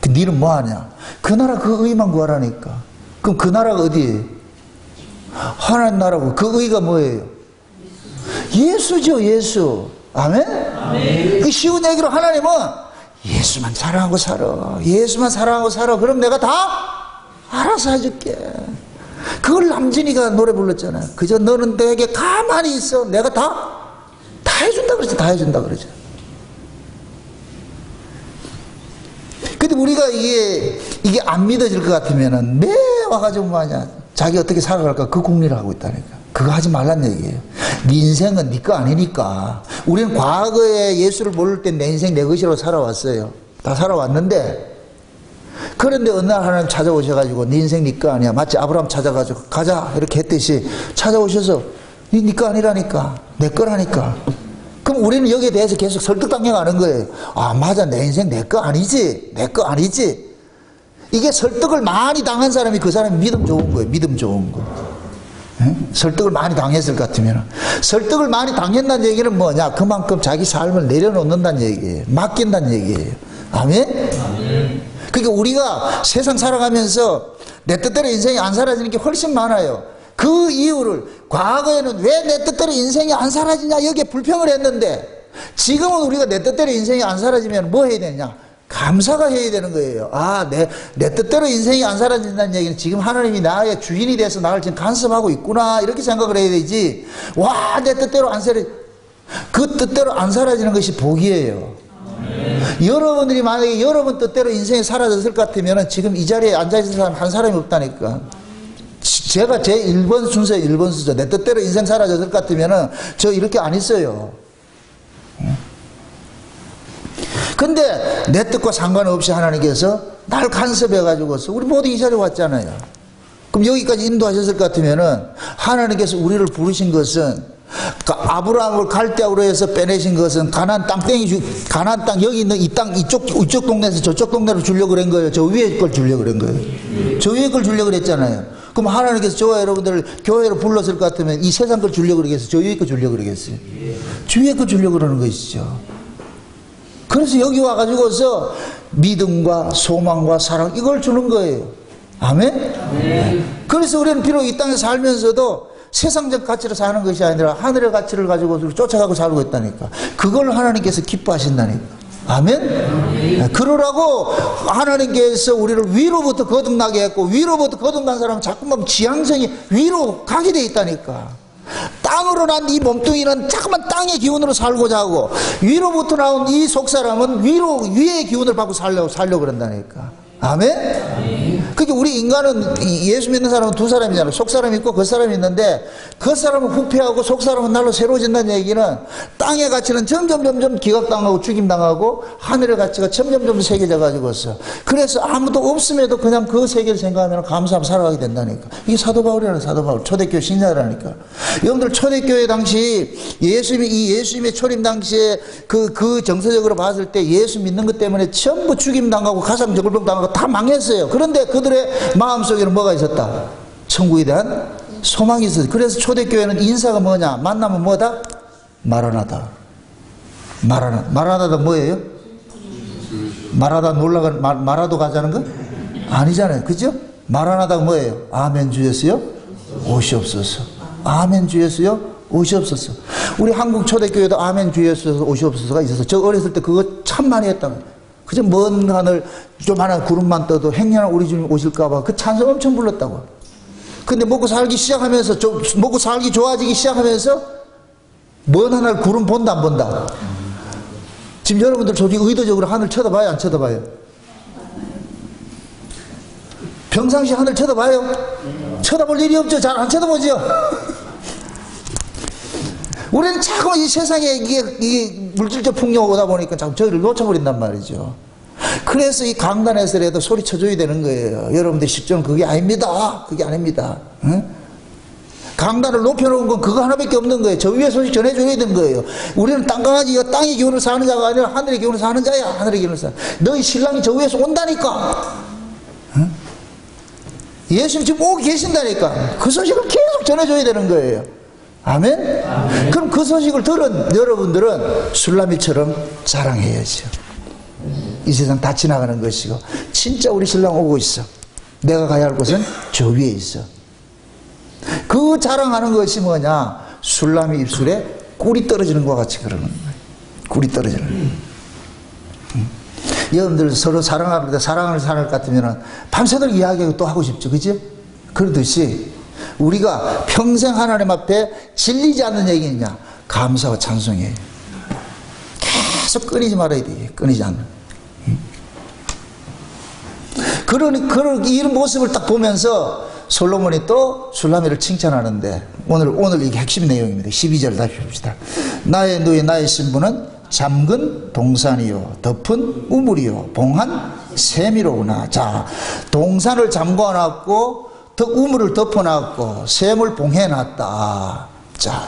그 니는 뭐 하냐? 그 나라 그 의만 구하라니까. 그럼 그 나라가 어디예요? 하나님 나라고. 그 의가 뭐예요? 예수죠. 예수. 아멘? 아멘. 그 쉬운 얘기로 하나님은 예수만 사랑하고 살아. 예수만 사랑하고 살아. 그럼 내가 다 알아서 해줄게. 그걸 남진이가 노래 불렀잖아요. 그저 너는 내게 가만히 있어. 내가 다 해준다 그러죠. 다 해준다 그러죠. 근데 우리가 이게 안 믿어질 것 같으면은 매 와가지고 뭐하냐, 자기 어떻게 살아갈까 그 궁리를 하고 있다니까. 그거 하지 말란 얘기예요. 네 인생은 네 거 아니니까. 우리는 과거에 예수를 모를 때 내 인생 내 것이라고 살아왔어요. 다 살아왔는데, 그런데 어느 날 하나님 찾아오셔가지고 네 인생 네 거 아니야. 마치 아브라함 찾아가지고 가자 이렇게 했듯이 찾아오셔서 네 거 아니라니까, 내 거라니까. 그럼 우리는 여기에 대해서 계속 설득당해가는 거예요. 아, 맞아, 내 인생 내 거 아니지, 내 거 아니지. 이게 설득을 많이 당한 사람이 그 사람이 믿음 좋은 거예요. 믿음 좋은 거. 에? 설득을 많이 당했을 것 같으면. 설득을 많이 당했다는 얘기는 뭐냐, 그만큼 자기 삶을 내려놓는다는 얘기예요. 맡긴다는 얘기예요. 아멘? 아멘. 그러니까 우리가 세상 살아가면서 내 뜻대로 인생이 안 사라지는 게 훨씬 많아요. 그 이유를, 과거에는 왜 내 뜻대로 인생이 안 사라지냐 여기에 불평을 했는데, 지금은 우리가 내 뜻대로 인생이 안 사라지면 뭐 해야 되냐, 감사가 해야 되는 거예요. 아, 내 뜻대로 인생이 안 사라진다는 얘기는 지금 하나님이 나의 주인이 돼서 나를 지금 간섭하고 있구나 이렇게 생각을 해야 되지, 와, 내 뜻대로 안 사라지, 그 뜻대로 안 사라지는 것이 복이에요. 여러분들이 만약에 여러분 뜻대로 인생이 사라졌을 것 같으면 지금 이 자리에 앉아있는 사람 한 사람이 없다니까. 제가 제 1번 순서에 1번 순서, 내 뜻대로 인생 사라졌을 것 같으면 저 이렇게 안 있어요. 근데 내 뜻과 상관없이 하나님께서 날 간섭해 가지고서 우리 모두 이 자리에 왔잖아요. 그럼 여기까지 인도하셨을 것 같으면은 하나님께서 우리를 부르신 것은 아브라함을 갈대아우로 해서 빼내신 것은 가나안 가나안 땅 여기 있는 이 땅 이쪽 동네에서 저쪽 동네로 주려고 그런 거예요. 저 위에 걸 주려고 그런 거예요. 저 위에 걸 주려고 그랬잖아요. 그럼 하나님께서 저와 여러분들을 교회로 불렀을 것 같으면 이 세상 걸 주려고 그러겠어요? 저 위에 거 주려고 그러겠어요? 저 위에 거 주려고 그러는 것이죠. 그래서 여기 와가지고서 믿음과 소망과 사랑 이걸 주는 거예요. 아멘? 그래서 우리는 비록 이 땅에 살면서도 세상적 가치로 사는 것이 아니라 하늘의 가치를 가지고 쫓아가고 살고 있다니까. 그걸 하나님께서 기뻐하신다니까. 아멘? 그러라고 하나님께서 우리를 위로부터 거듭나게 했고, 위로부터 거듭난 사람은 자꾸만 지향성이 위로 가게 돼 있다니까. 땅으로 난 이 몸뚱이는 자꾸만 땅의 기운으로 살고자 하고, 위로부터 나온 이 속사람은 위의 기운을 받고 살려고 그런다니까. 아멘? 그러니까 우리 인간은 예수 믿는 사람은 두 사람이잖아요. 속사람이 있고 겉사람이 있는데, 겉사람은 후패하고 속사람은 날로 새로워진다는 얘기는 땅의 가치는 점점 기각당하고 죽임당하고 하늘의 가치가 점점 새겨져 가지고서, 그래서 아무도 없음에도 그냥 그 세계를 생각하면 감사하며 살아가게 된다니까. 이게 사도 바울이라는 사도 바울, 초대교회 신자라니까. 여러분들 초대교회 당시 예수님의 초림 당시에 그 정서적으로 봤을 때 예수 믿는 것 때문에 전부 죽임당하고 가상적을병당하고 다 망했어요. 그런데 그들의 마음속에는 뭐가 있었다? 천국에 대한 소망이 있었어요. 그래서 초대교회는 인사가 뭐냐? 만나면 뭐다? 마라나다. 마라나다 뭐예요? 마라다 놀라간 마라도 가자는 거? 아니잖아요. 그죠? 마라나다가 뭐예요? 아멘 주 예수여 오시옵소서. 아멘 주 예수여 오시옵소서. 우리 한국 초대교회도 아멘 주 예수 오시옵소서가 있어서 저 어렸을 때 그거 참 많이 했다는 거예요. 그저 먼 하늘 조만한 구름만 떠도 행여나 우리 주님 오실까봐 그 찬송 엄청 불렀다고. 근데 먹고 살기 시작하면서, 먹고 살기 좋아지기 시작하면서 먼 하늘 구름 본다 안 본다? 지금 여러분들 솔직히 의도적으로 하늘 쳐다봐요 안 쳐다봐요? 평상시 하늘 쳐다봐요? 쳐다볼 일이 없죠. 잘 안 쳐다보죠. 우리는 자꾸 이 세상에 이게 물질적 풍요가 오다 보니까 자꾸 저희를 놓쳐버린단 말이죠. 그래서 이 강단에서라도 소리쳐줘야 되는 거예요. 여러분들 실제로는 그게 아닙니다. 그게 아닙니다. 응? 강단을 높여놓은 건 그거 하나밖에 없는 거예요. 저 위에 소식 전해줘야 되는 거예요. 우리는 땅강아지가 땅의 기운을 사는 자가 아니라 하늘의 기운을 사는 자야. 하늘의 기운을 사는. 너희 신랑이 저 위에서 온다니까. 응? 예수님 지금 오고 계신다니까. 그 소식을 계속 전해줘야 되는 거예요. 아멘? 아멘? 그럼 그 소식을 들은 여러분들은 술라미처럼 자랑해야죠. 이 세상 다 지나가는 것이고, 진짜 우리 신랑 오고 있어. 내가 가야 할 곳은 저 위에 있어. 그 자랑하는 것이 뭐냐? 술라미 입술에 꿀이 떨어지는 것과 같이 그러는 거예요. 꿀이 떨어지는 거예요. 여러분들 서로 사랑하는데 사랑을 사랑할 것 같으면 밤새도록 이야기하고 또 하고 싶죠. 그죠? 그러듯이 우리가 평생 하나님 앞에 질리지 않는 얘기냐? 감사와 찬송이에요. 계속 끊이지 말아야 돼. 끊이지 않는. 그런 이런 모습을 딱 보면서 솔로몬이 또 술라미를 칭찬하는데, 오늘 이게 핵심 내용입니다. 12절 다시 봅시다. 나의 누이 나의 신부는 잠근 동산이요 덮은 우물이요 봉한 샘이로구나. 자, 동산을 잠궈놨고 우물을 덮어놨고 샘을 봉해놨다. 자,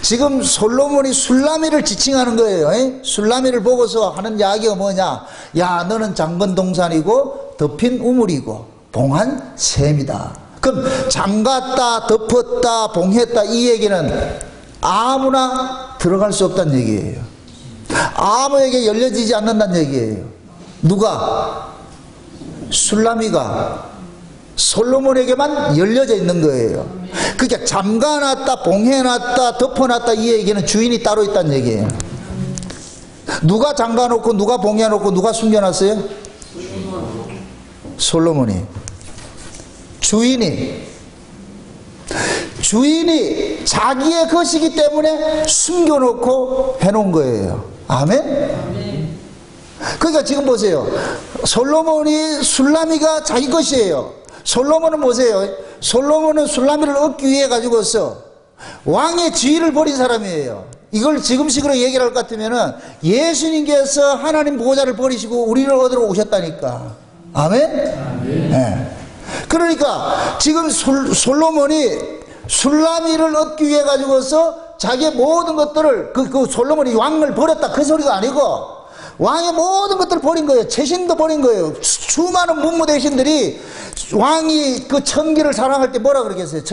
지금 솔로몬이 술라미를 지칭하는 거예요. 술라미를 보고서 하는 이야기가 뭐냐? 야, 너는 잠근 동산이고 덮인 우물이고 봉한 샘이다. 그럼 잠갔다, 덮었다, 봉했다, 이 얘기는 아무나 들어갈 수 없다는 얘기예요. 아무에게 열려지지 않는다는 얘기예요. 누가? 술라미가 솔로몬에게만 열려져 있는 거예요. 그러니까 잠가놨다, 봉해놨다, 덮어놨다, 이 얘기는 주인이 따로 있다는 얘기예요. 누가 잠가놓고 누가 봉해놓고 누가 숨겨놨어요? 솔로몬이. 주인이 자기의 것이기 때문에 숨겨놓고 해놓은 거예요. 아멘? 그러니까 지금 보세요. 솔로몬이 술라미가 자기 것이에요. 솔로몬은 보세요. 솔로몬은 술라미를 얻기 위해 가지고서 왕의 지위를 버린 사람이에요. 이걸 지금식으로 얘기를 할 것 같으면은 예수님께서 하나님 보호자를 버리시고 우리를 얻으러 오셨다니까. 아멘? 네. 그러니까 지금 솔로몬이 술라미를 얻기 위해 가지고서 자기의 모든 것들을 그 솔로몬이 왕을 버렸다 그 소리가 아니고 왕의 모든 것들을 버린 거예요. 최신도 버린 거예요. 수많은 문무대신들이 왕이 그 천기를 사랑할 때 뭐라 그러겠어요?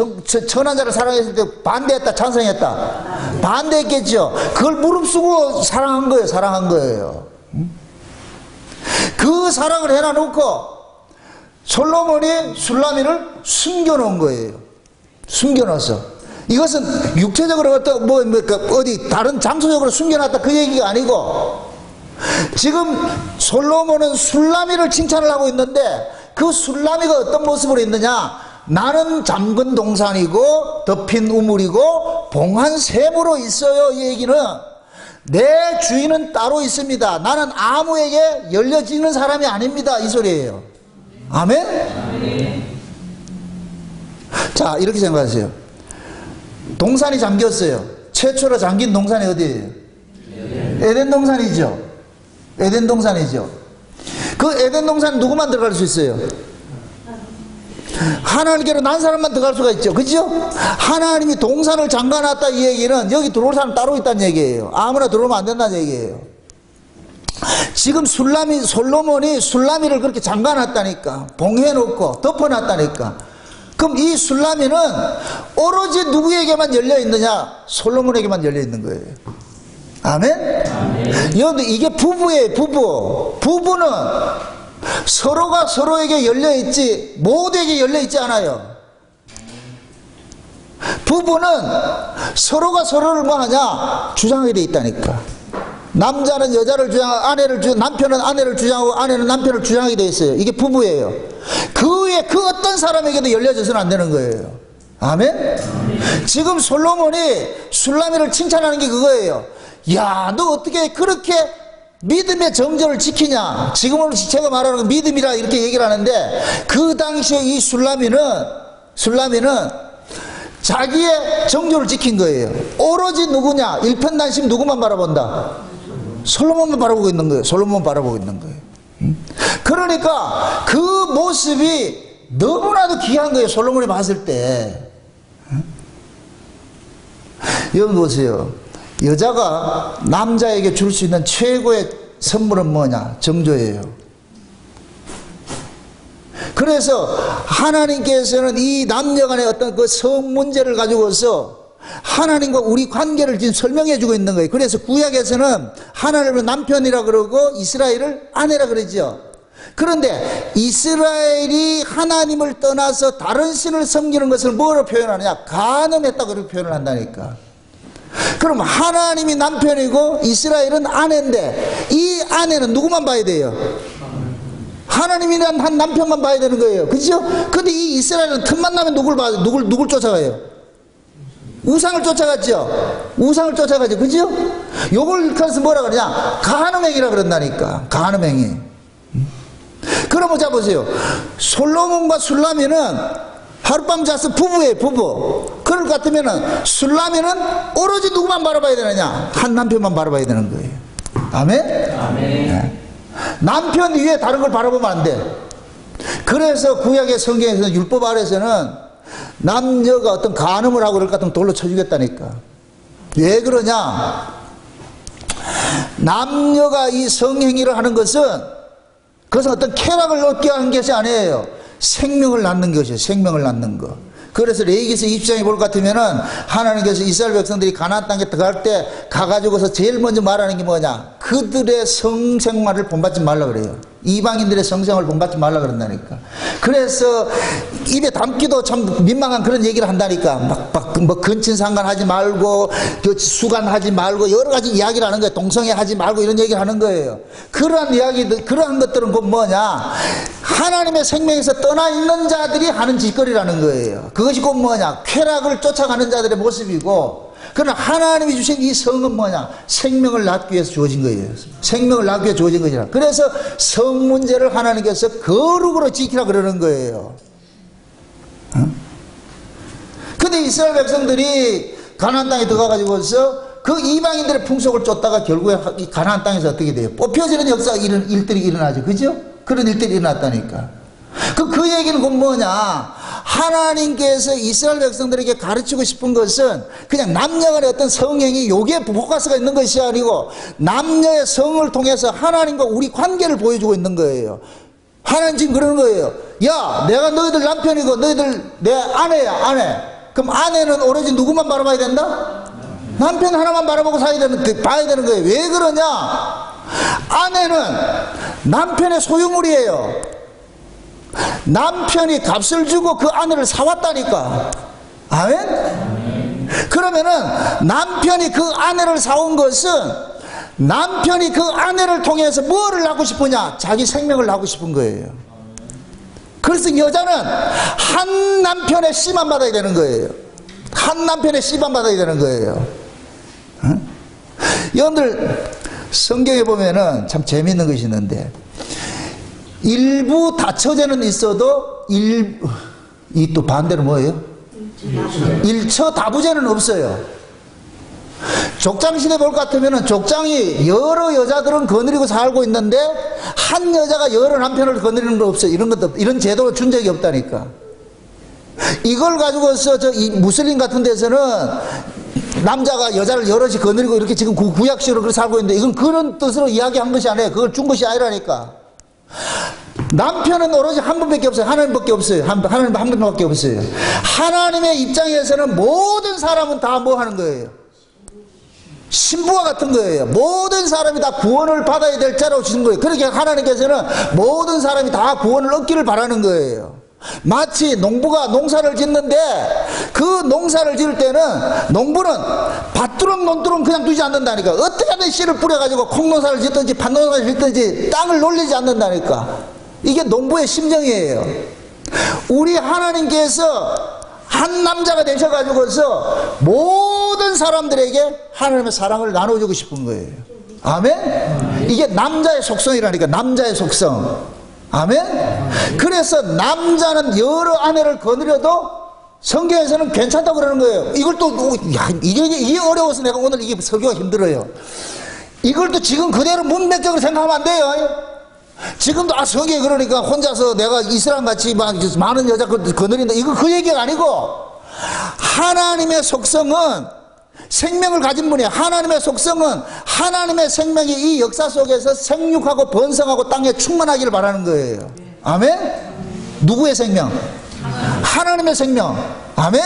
천한자를 사랑했을 때 반대했다, 찬성했다? 반대했겠죠. 그걸 무릅쓰고 사랑한 거예요. 사랑한 거예요. 그 사랑을 해놔놓고 솔로몬이 술라미를 숨겨놓은 거예요. 숨겨놨어. 이것은 육체적으로 어디 다른 장소적으로 숨겨놨다 그 얘기가 아니고 지금 솔로몬은 술라미를 칭찬을 하고 있는데 그 술라미가 어떤 모습으로 있느냐? 나는 잠근 동산이고 덮인 우물이고 봉한 샘으로 있어요. 이 얘기는 내 주인은 따로 있습니다. 나는 아무에게 열려지는 사람이 아닙니다. 이 소리예요. 아멘? 자, 이렇게 생각하세요. 동산이 잠겼어요. 최초로 잠긴 동산이 어디예요? 에덴 동산이죠. 에덴 동산이죠. 그 에덴 동산 누구만 들어갈 수 있어요? 하나님께로 난 사람만 들어갈 수가 있죠. 그죠? 하나님이 동산을 잠가놨다 이 얘기는 여기 들어올 사람 따로 있다는 얘기예요. 아무나 들어오면 안 된다는 얘기예요. 지금 솔로몬이 술라미를 그렇게 잠가놨다니까. 봉해놓고 덮어놨다니까. 그럼 이 술라미는 오로지 누구에게만 열려있느냐? 솔로몬에게만 열려있는 거예요. 아멘? 여러분들 이게 부부예요. 부부는 서로가 서로에게 열려있지 모두에게 열려있지 않아요. 부부는 서로가 서로를 뭐하냐? 주장하게 돼 있다니까. 남자는 여자를 주장하고 남편은 아내를 주장하고 아내는 남편을 주장하게 돼 있어요. 이게 부부예요. 그 외에 그 어떤 사람에게도 열려져서는 안 되는 거예요. 아멘? 지금 솔로몬이 술라미를 칭찬하는 게 그거예요. 야, 너 어떻게 그렇게 믿음의 정절을 지키냐? 지금은 제가 말하는 건 믿음이라 이렇게 얘기를 하는데 그 당시에 이 술라미는 자기의 정절을 지킨 거예요. 오로지 누구냐? 일편단심 누구만 바라본다? 솔로몬만 바라보고 있는 거예요. 솔로몬만 바라보고 있는 거예요. 그러니까 그 모습이 너무나도 귀한 거예요. 솔로몬이 봤을 때. 여러분 보세요. 여자가 남자에게 줄 수 있는 최고의 선물은 뭐냐? 정조예요. 그래서 하나님께서는 이 남녀간의 어떤 그 성 문제를 가지고서 하나님과 우리 관계를 지금 설명해 주고 있는 거예요. 그래서 구약에서는 하나님을 남편이라 그러고 이스라엘을 아내라 그러죠. 그런데 이스라엘이 하나님을 떠나서 다른 신을 섬기는 것을 뭐로 표현하느냐? 간음했다고 그렇게 표현을 한다니까. 그럼 하나님이 남편이고 이스라엘은 아내인데 이 아내는 누구만 봐야 돼요? 하나님이란 한 남편만 봐야 되는 거예요. 그죠? 근데 이 이스라엘은 틈만 나면 누굴 쫓아가요? 우상을 쫓아갔죠? 우상을 쫓아가죠. 그죠? 요걸 그래서 뭐라 그러냐? 간음행위라 그런다니까. 간음행위. 그러면 자 보세요. 솔로몬과 술라미는 하룻밤 자서 부부예요. 부부. 그럴 것 같으면은 술라미는 오로지 누구만 바라봐야 되느냐? 한 남편만 바라봐야 되는 거예요. 아멘? 아멘. 네. 남편 위에 다른 걸 바라보면 안 돼. 그래서 구약의 성경에서는 율법 아래에서는 남녀가 어떤 간음을 하고 그럴 것 같으면 돌로 쳐 죽였다니까. 왜 그러냐? 남녀가 이 성행위를 하는 것은 그것은 어떤 쾌락을 얻게 하는 것이 아니에요. 생명을 낳는 것이에요. 생명을 낳는 것. 그래서 레위기서 20장에 볼 것 같으면은 하나님께서 이스라엘 백성들이 가나안 땅에 들어갈 때 가가지고서 제일 먼저 말하는 게 뭐냐? 그들의 성생활을 본받지 말라 그래요. 이방인들의 성생활을 본받지 말라 그런다니까. 그래서 입에 담기도 참 민망한 그런 얘기를 한다니까. 뭐 근친상간 하지 말고 수간하지 말고 여러 가지 이야기를 하는 거예요. 동성애 하지 말고 이런 얘기를 하는 거예요. 그러한 이야기들, 그러한 것들은 곧 뭐냐? 하나님의 생명에서 떠나 있는 자들이 하는 짓거리라는 거예요. 그것이 곧 뭐냐? 쾌락을 쫓아가는 자들의 모습이고, 그러나 하나님이 주신 이 성은 뭐냐? 생명을 낳기 위해서 주어진 거예요. 생명을 낳기 위해서 주어진 것이라. 그래서 성 문제를 하나님께서 거룩으로 지키라 그러는 거예요. 근데 이스라엘 백성들이 가나안 땅에 들어가가지고서 그 이방인들의 풍속을 쫓다가 결국에 이 가나안 땅에서 어떻게 돼요? 뽑혀지는 일들이 일어나죠. 그죠? 그런 일들이 일어났다니까. 그 그 얘기는 곧 뭐냐? 하나님께서 이스라엘 백성들에게 가르치고 싶은 것은 그냥 남녀 간의 어떤 성행이 여기에 포커스가 있는 것이 아니고 남녀의 성을 통해서 하나님과 우리 관계를 보여주고 있는 거예요. 하나님 지금 그러는 거예요. 야, 내가 너희들 남편이고 너희들 내 아내야, 아내. 그럼 아내는 오로지 누구만 바라봐야 된다? 남편 하나만 바라보고 봐야 되는 거예요. 왜 그러냐? 아내는 남편의 소유물이에요. 남편이 값을 주고 그 아내를 사왔다니까. 아멘? 그러면은 남편이 그 아내를 사온 것은 남편이 그 아내를 통해서 뭐를 하고 싶으냐? 자기 생명을 하고 싶은 거예요. 그래서 여자는 한 남편의 씨만 받아야 되는 거예요. 한 남편의 씨만 받아야 되는 거예요. 응? 여러분들 성경에 보면은 참 재미있는 것이 있는데 일부 다처제는 있어도 이 또 반대로 뭐예요? 일처다부제는 없어요. 족장시대 볼 것 같으면 족장이 여러 여자들은 거느리고 살고 있는데 한 여자가 여러 남편을 거느리는 거 없어요. 이런 것도, 이런 제도를 준 적이 없다니까. 이걸 가지고서 이 무슬림 같은 데서는 남자가 여자를 여럿이 거느리고 이렇게 지금 구약식으로 그렇게 살고 있는데 이건 그런 뜻으로 이야기한 것이 아니에요. 그걸 준 것이 아니라니까. 남편은 오로지 한 분밖에 없어요. 하나님밖에 없어요. 하나님 한 분밖에 없어요. 하나님의 입장에서는 모든 사람은 다 뭐 하는 거예요? 신부와 같은 거예요. 모든 사람이 다 구원을 받아야 될 자라고 주신 거예요. 그렇게 하나님께서는 모든 사람이 다 구원을 얻기를 바라는 거예요. 마치 농부가 농사를 짓는데 그 농사를 지을 때는 농부는 밭두렁 논두렁 그냥 두지 않는다니까. 어떻게 하든 씨를 뿌려가지고 콩농사를 짓든지 팥농사를 짓든지 땅을 놀리지 않는다니까. 이게 농부의 심정이에요. 우리 하나님께서 한 남자가 되셔가지고서 모든 사람들에게 하나님의 사랑을 나눠주고 싶은 거예요. 아멘? 이게 남자의 속성이라니까. 남자의 속성. 아멘? 그래서 남자는 여러 아내를 거느려도 성경에서는 괜찮다고 그러는 거예요. 이걸 또 이게 어려워서 내가 오늘 이게 설교가 힘들어요. 이걸 또 지금 그대로 문맥적으로 생각하면 안 돼요. 지금도 성경이 그러니까 혼자서 내가 이스라엘 같이 막 많은 여자 거느린다, 이거 그 얘기가 아니고 하나님의 속성은 생명을 가진 분이에요. 하나님의 속성은 하나님의 생명이 이 역사 속에서 생육하고 번성하고 땅에 충만하기를 바라는 거예요. 아멘? 누구의 생명? 하나님의 생명. 아멘?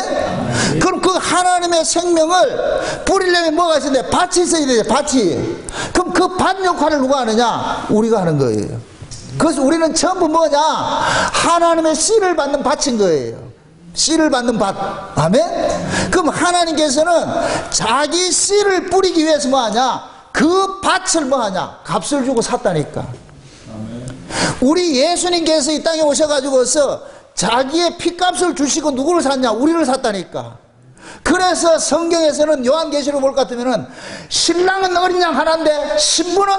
그럼 그 하나님의 생명을 뿌리려면 뭐가 있어야 돼? 밭이 있어야 돼. 밭이. 그럼 그 밭 역할을 누가 하느냐? 우리가 하는 거예요. 그래서 우리는 전부 뭐냐? 하나님의 씨를 받는 밭인 거예요. 씨를 받는 밭. 아멘? 그럼 하나님께서는 자기 씨를 뿌리기 위해서 뭐하냐? 그 밭을 뭐하냐? 값을 주고 샀다니까. 우리 예수님께서 이 땅에 오셔가지고서 자기의 피값을 주시고 누구를 샀냐? 우리를 샀다니까. 그래서 성경에서는 요한계시록 볼 것 같으면은 신랑은 어린 양 하나인데 신부는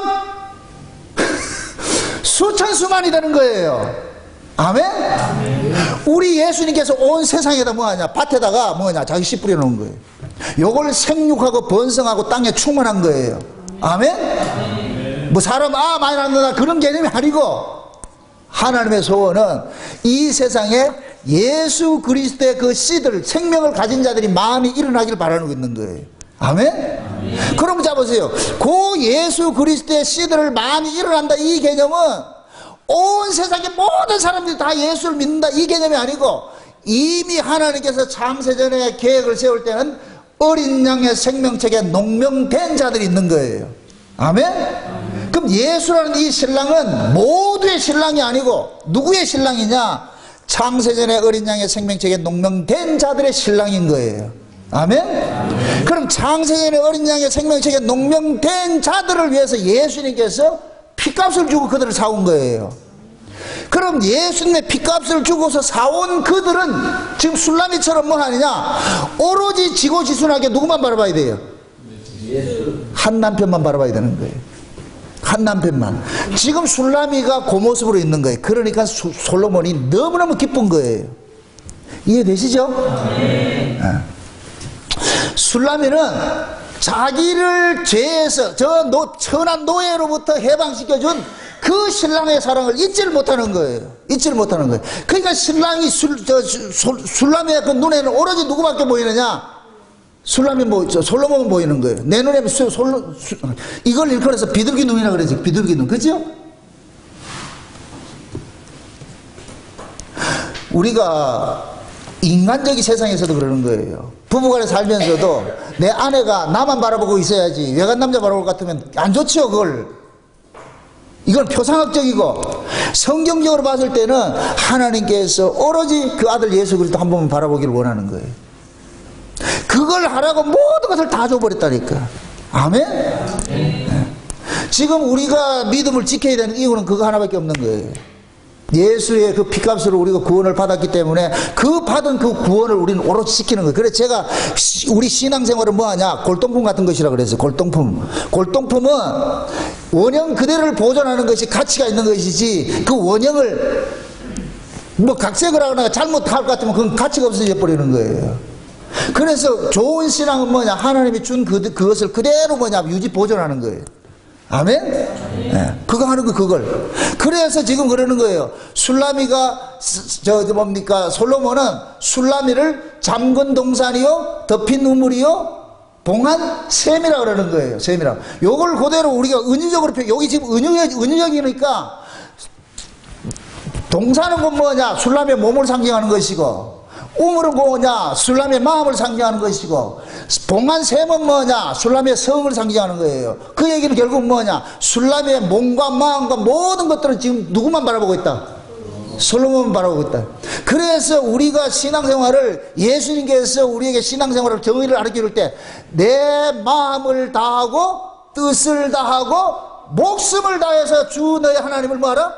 수천 수만이 되는 거예요. 아멘? 우리 예수님께서 온 세상에다 뭐하냐? 밭에다가 뭐하냐? 자기 씨 뿌려놓은 거예요. 요걸 생육하고 번성하고 땅에 충만한 거예요. 아멘? 뭐 사람 많이 낳는다 그런 개념이 아니고 하나님의 소원은 이 세상에 예수 그리스도의 그 씨들, 생명을 가진 자들이 많이 일어나길 바라고 있는 거예요. 아멘? 그럼 잡으세요. 그 예수 그리스도의 씨들을 많이 일어난다, 이 개념은 온 세상의 모든 사람들이 다 예수를 믿는다, 이 개념이 아니고 이미 하나님께서 창세전에 계획을 세울 때는 어린 양의 생명책에 농명된 자들이 있는 거예요. 아멘? 그럼 예수라는 이 신랑은 모두의 신랑이 아니고 누구의 신랑이냐? 창세전에 어린 양의 생명책에 농명된 자들의 신랑인 거예요. 아멘? 그럼 창세전에 어린 양의 생명책에 농명된 자들을 위해서 예수님께서 피값을 주고 그들을 사온 거예요. 그럼 예수님의 피값을 주고서 사온 그들은 지금 술라미처럼 뭐 하느냐? 오로지 지고지순하게 누구만 바라봐야 돼요? 한 남편만 바라봐야 되는 거예요. 한 남편만. 지금 술라미가 그 모습으로 있는 거예요. 그러니까 솔로몬이 너무너무 기쁜 거예요. 이해되시죠? 술라미는 자기를 죄에서 저 천한 노예로부터 해방시켜준 그 신랑의 사랑을 잊지를 못하는 거예요. 잊지를 못하는 거예요. 그러니까 신랑이 술람의 그 눈에는 오로지 누구밖에 보이느냐? 술람이 솔로몬은 보이는 거예요. 내 눈에 이걸 일컬어서 비둘기 눈이라 그러지. 비둘기 눈. 그죠? 우리가 인간적인 세상에서도 그러는 거예요. 부부간에 살면서도 내 아내가 나만 바라보고 있어야지 외간 남자 바라볼 것 같으면 안 좋죠. 이건 표상학적이고, 성경적으로 봤을 때는 하나님께서 오로지 그 아들 예수 그리스도 한 번만 바라보기를 원하는 거예요. 그걸 하라고 모든 것을 다 줘버렸다니까. 아멘? 네. 지금 우리가 믿음을 지켜야 되는 이유는 그거 하나밖에 없는 거예요. 예수의 그 피값으로 우리가 구원을 받았기 때문에 그 받은 그 구원을 우리는 오롯이 지키는 거예요. 그래서 제가 우리 신앙생활은 뭐하냐? 골동품 같은 것이라 그랬어요. 골동품. 골동품은 원형 그대로를 보존하는 것이 가치가 있는 것이지, 그 원형을 각색을 하거나 잘못할 것 같으면 그건 가치가 없어져 버리는 거예요. 그래서 좋은 신앙은 뭐냐? 하나님이 준 그것을 그대로 유지 보존하는 거예요. 아멘? 네. 그거 하는 거, 그걸. 그래서 지금 그러는 거예요. 술라미가, 솔로몬은 술라미를 잠근 동산이요, 덮인 우물이요, 봉한 샘이라 그러는 거예요. 샘이라. 요걸 그대로 우리가 은유적으로 여기 지금 은유적이니까, 동산은 뭐냐? 술라미의 몸을 상징하는 것이고, 우물은 뭐냐? 술람의 마음을 상징하는 것이고, 봉한 샘은 뭐냐? 술람의 성을 상징하는 거예요. 그 얘기는 결국 뭐냐? 술람의 몸과 마음과 모든 것들은 지금 누구만 바라보고 있다? 솔로몬만 바라보고 있다. 그래서 우리가 신앙생활을, 예수님께서 우리에게 신앙생활을 정의를 가르칠 때, 내 마음을 다하고 뜻을 다하고 목숨을 다해서 주 너의 하나님을 뭐하라?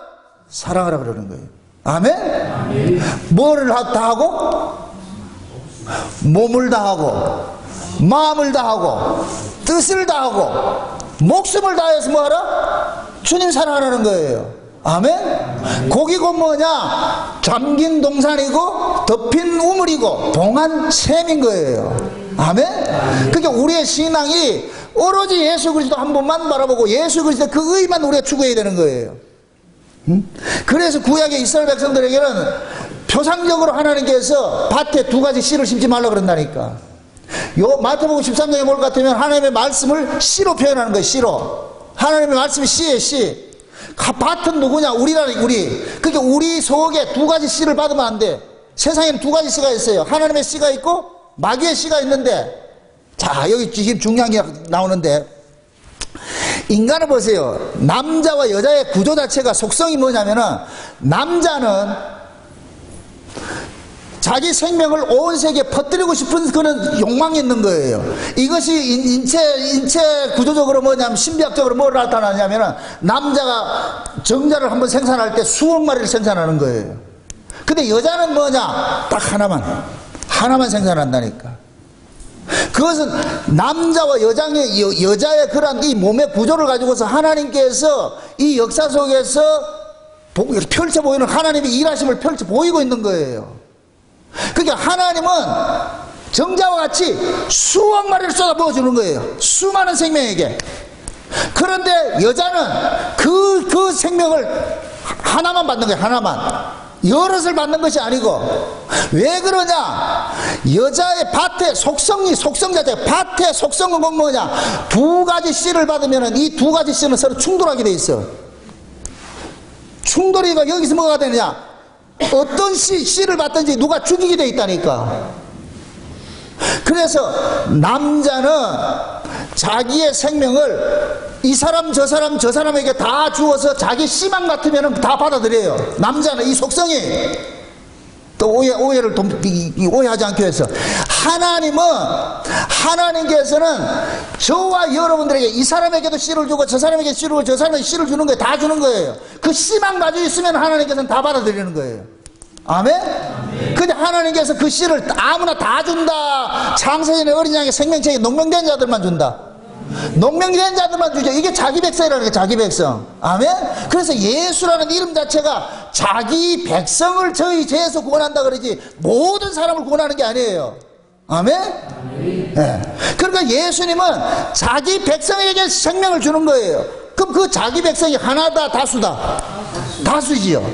사랑하라 그러는 거예요. 아멘? 뭐를 다 하고? 몸을 다하고, 마음을 다하고, 뜻을 다하고, 목숨을 다해서 뭐하라? 주님 사랑하라는 거예요. 아멘? 거기 곧 뭐냐? 잠긴 동산이고, 덮인 우물이고, 봉한 샘인 거예요. 아멘? 그러니까 우리의 신앙이 오로지 예수 그리스도 한 번만 바라보고, 예수 그리스도 그 의만 우리가 추구해야 되는 거예요. 그래서 구약의 이스라엘 백성들에게는 표상적으로 하나님께서 밭에 두 가지 씨를 심지 말라 그런다니까. 요 마태복음 13장에 볼 것 같으면 하나님의 말씀을 씨로 표현하는 거예요. 씨로. 하나님의 말씀이 씨예요. 씨. 밭은 누구냐? 우리라는 우리. 그러니까 우리 속에 두 가지 씨를 받으면 안 돼. 세상에는 두 가지 씨가 있어요. 하나님의 씨가 있고 마귀의 씨가 있는데, 자, 여기 지금 중요한 게 나오는데, 인간을 보세요. 남자와 여자의 구조 자체가 속성이 뭐냐면은, 남자는 자기 생명을 온 세계에 퍼뜨리고 싶은 그런 욕망이 있는 거예요. 이것이 인체 구조적으로 뭐냐면, 신비학적으로 뭐를 나타나냐면은, 남자가 정자를 한번 생산할 때 수억 마리를 생산하는 거예요. 근데 여자는 뭐냐? 딱 하나만 생산한다니까. 그것은 남자와 여자의 그런 이 몸의 구조를 가지고서 하나님께서 이 역사 속에서 펼쳐 보이는 하나님의 일하심을 펼쳐 보이고 있는 거예요. 그러니까 하나님은 정자와 같이 수억 마리를 쏟아부어 주는 거예요. 수많은 생명에게. 그런데 여자는 그 생명을 하나만 받는 거예요. 하나만. 여럿을 받는 것이 아니고. 왜 그러냐? 여자의 밭의 속성 자체, 밭의 속성은 뭐냐? 두 가지 씨를 받으면 이 두 가지 씨는 서로 충돌하게 돼 있어. 충돌이가 여기서 뭐가 되느냐? 어떤 씨를 받든지 누가 죽이게 돼 있다니까. 그래서 남자는 자기의 생명을 이 사람 저 사람에게 다 주어서 자기 씨만 같으면 다 받아들여요. 남자는 이 속성이. 또 오해를 오해하지 않기 위해서, 하나님께서는 저와 여러분들에게 이 사람에게도 씨를 주고 저 사람에게 씨를 주고 저 사람에게 씨를 주는 거예요. 다 주는 거예요. 그 씨만 가지고 있으면 하나님께서는 다 받아들이는 거예요. 아멘? 근데 하나님께서 그 씨를 아무나 다 준다. 창세전에 어린 양의 생명체에 농명된 자들만 준다. 농명된 자들만 주죠. 이게 자기 백성이라는 거예요. 자기 백성. 아멘? 그래서 예수라는 이름 자체가 자기 백성을 저희 죄에서 구원한다 그러지 모든 사람을 구원하는 게 아니에요. 아멘? 네. 그러니까 예수님은 자기 백성에게 생명을 주는 거예요. 그 그럼 그 자기 백성이 하나다 다수다? 다수지요.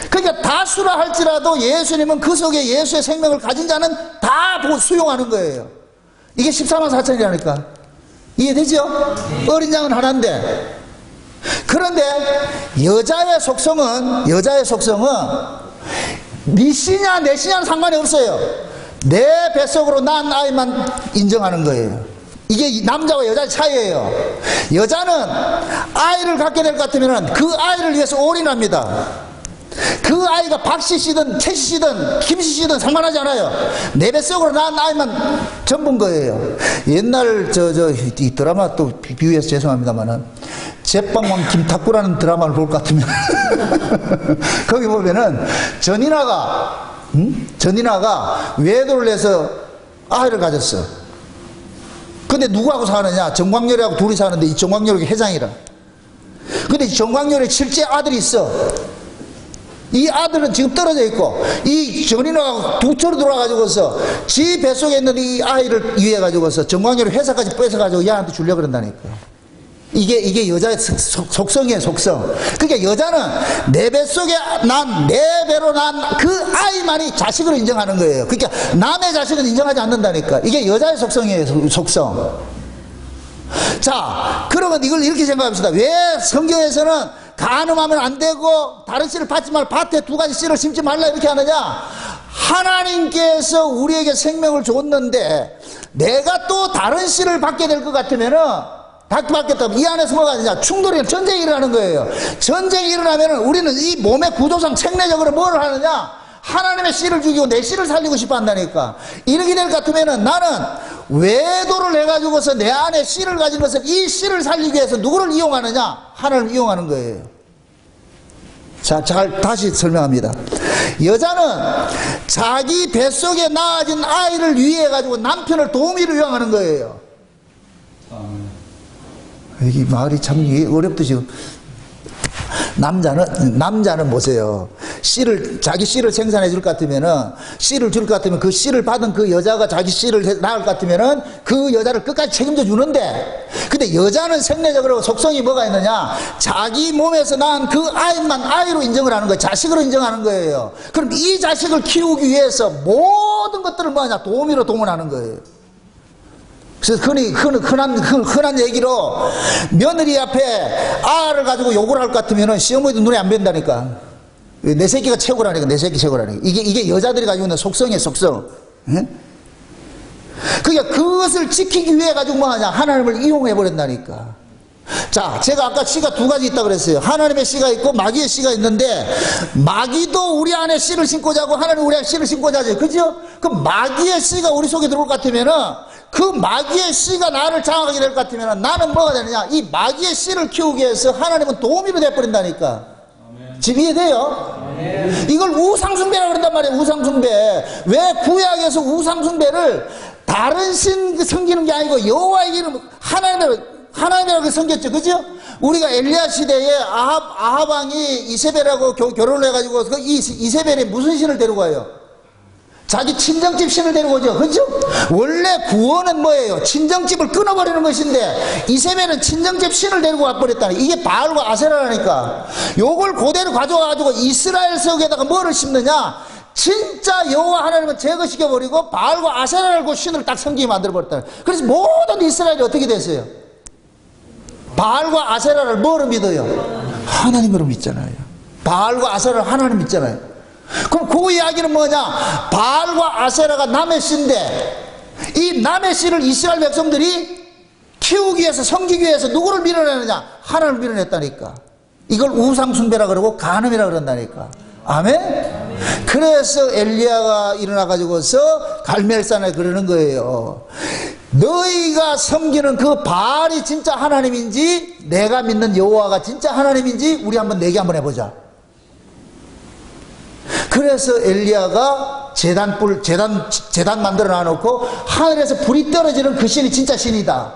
그러니까 다수라 할지라도 예수님은 그 속에 예수의 생명을 가진 자는 다 수용하는 거예요. 이게 14만 4천이라니까. 이해되죠? 어린 양은 하나인데. 그런데 여자의 속성은 네 씨냐 내 씨냐는 상관이 없어요. 내 뱃속으로 난 아이만 인정하는 거예요. 이게 남자와 여자의 차이예요. 여자는 아이를 갖게 될 것 같으면 그 아이를 위해서 올인합니다. 그 아이가 박씨 씨든 최씨 씨든 김씨 씨든 상관하지 않아요. 내 뱃속으로 난 아이만 전부인 거예요. 옛날 이 드라마 또 비유해서 죄송합니다만은 제빵왕 김탁구라는 드라마를 볼 것 같으면 거기 보면은 전인아가 외도를 해서 아이를 가졌어. 근데 누구하고 사느냐? 정광열이하고 둘이 사는데 이 정광열이 회장이라. 근데 이 정광열의 실제 아들이 있어. 이 아들은 지금 떨어져 있고 이 전인아가 두처로 들어와가지고서 지 뱃속에 있는 이 아이를 위해 가지고서 정광열이 회사까지 뺏어가지고 얘한테 주려고 그런다니까. 이게 여자의 속성이에요, 속성. 그러니까 여자는 내 뱃속에 내 배로 난 그 아이만이 자식으로 인정하는 거예요. 그러니까 남의 자식은 인정하지 않는다니까. 이게 여자의 속성이에요, 속성. 자, 그러면 이걸 이렇게 생각합시다. 왜 성경에서는 간음하면 안 되고 다른 씨를 받지 말고 밭에 두 가지 씨를 심지 말라 이렇게 하느냐? 하나님께서 우리에게 생명을 줬는데 내가 또 다른 씨를 받게 될 것 같으면은 받겠다. 이 안에서 뭐가 되냐? 충돌이, 전쟁이 일어나는 거예요. 전쟁이 일어나면 우리는 이 몸의 구조상 생리적으로 뭘 하느냐? 하나님의 씨를 죽이고 내 씨를 살리고 싶어 한다니까. 이렇게 될 것 같으면 나는 외도를 해가지고서 내 안에 씨를 가진 것을 이 씨를 살리기 위해서 누구를 이용하느냐? 하나님을 이용하는 거예요. 자, 다시 설명합니다. 여자는 자기 뱃속에 낳아진 아이를 위해 가지고 남편을 도우미로 이용하는 거예요. 이게 말이 참 어렵다 지금. 남자는 보세요. 자기 씨를 생산해 줄 것 같으면은, 씨를 줄 것 같으면 그 씨를 받은 그 여자가 자기 씨를 낳을 것 같으면은 그 여자를 끝까지 책임져 주는데, 근데 여자는 생리적으로 속성이 뭐가 있느냐? 자기 몸에서 낳은 그 아이만 아이로 인정을 하는 거예요. 자식으로 인정하는 거예요. 그럼 이 자식을 키우기 위해서 모든 것들을 뭐하냐? 도우미로 동원하는 거예요. 그래서 흔한 얘기로 며느리 앞에 아를 가지고 욕을 할 것 같으면 시어머니도 눈에 안 뵌다니까. 내 새끼가 최고라니까. 내 새끼 최고라니까. 이게 여자들이 가지고 있는 속성이에요, 속성. 응? 그러니까 그것을 지키기 위해 가지고 뭐하냐? 하나님을 이용해 버린다니까. 자, 제가 아까 씨가 두 가지 있다고 그랬어요. 하나님의 씨가 있고 마귀의 씨가 있는데, 마귀도 우리 안에 씨를 심고자 하고 하나님 우리 안에 씨를 심고자 하죠. 그죠? 그럼 마귀의 씨가 우리 속에 들어올 것 같으면은, 그 마귀의 씨가 나를 장악하게 될 것 같으면 나는 뭐가 되느냐? 이 마귀의 씨를 키우기 위해서 하나님은 도우미로 돼버린다니까. 지금 이해돼요? 이걸 우상숭배라고 그런단 말이에요. 우상숭배. 왜 구약에서 우상숭배를 다른 신 섬기는 게 아니고 여호와의 이름 하나님이라고 섬겼죠. 그죠? 우리가 엘리야 시대에 아합 왕이 이세벨하고 결혼을 해가지고 그 이세벨이 무슨 신을 데리고 와요? 자기 친정집 신을 데리고 오죠. 그죠? 원래 구원은 뭐예요? 친정집을 끊어버리는 것인데 이세벨은 친정집 신을 데리고 와버렸다. 이게 바알과 아세라라니까. 요걸 그대로 가져와가지고 이스라엘 성에다가 뭐를 심느냐? 진짜 여호와 하나님은 제거시켜버리고 바알과 아세라를 그 신을 딱 섬기게 만들어버렸다. 그래서 모든 이스라엘이 어떻게 됐어요? 바알과 아세라를 뭐로 믿어요? 하나님으로 믿잖아요. 바알과 아세라를 하나님 믿잖아요. 그럼 그 이야기는 뭐냐? 바알과 아세라가 남의 씨인데 이 남의 씨를 이스라엘 백성들이 키우기 위해서 섬기기 위해서 누구를 밀어내느냐? 하나님을 밀어냈다니까. 이걸 우상숭배라 그러고 간음이라 그런다니까. 아멘? 그래서 엘리야가 일어나 가지고서 갈멜산에 그러는 거예요. 너희가 섬기는 그 바알이 진짜 하나님인지 내가 믿는 여호와가 진짜 하나님인지 우리 한번 내기 한번 해보자. 그래서 엘리야가 제단 만들어 놔놓고 하늘에서 불이 떨어지는 그 신이 진짜 신이다.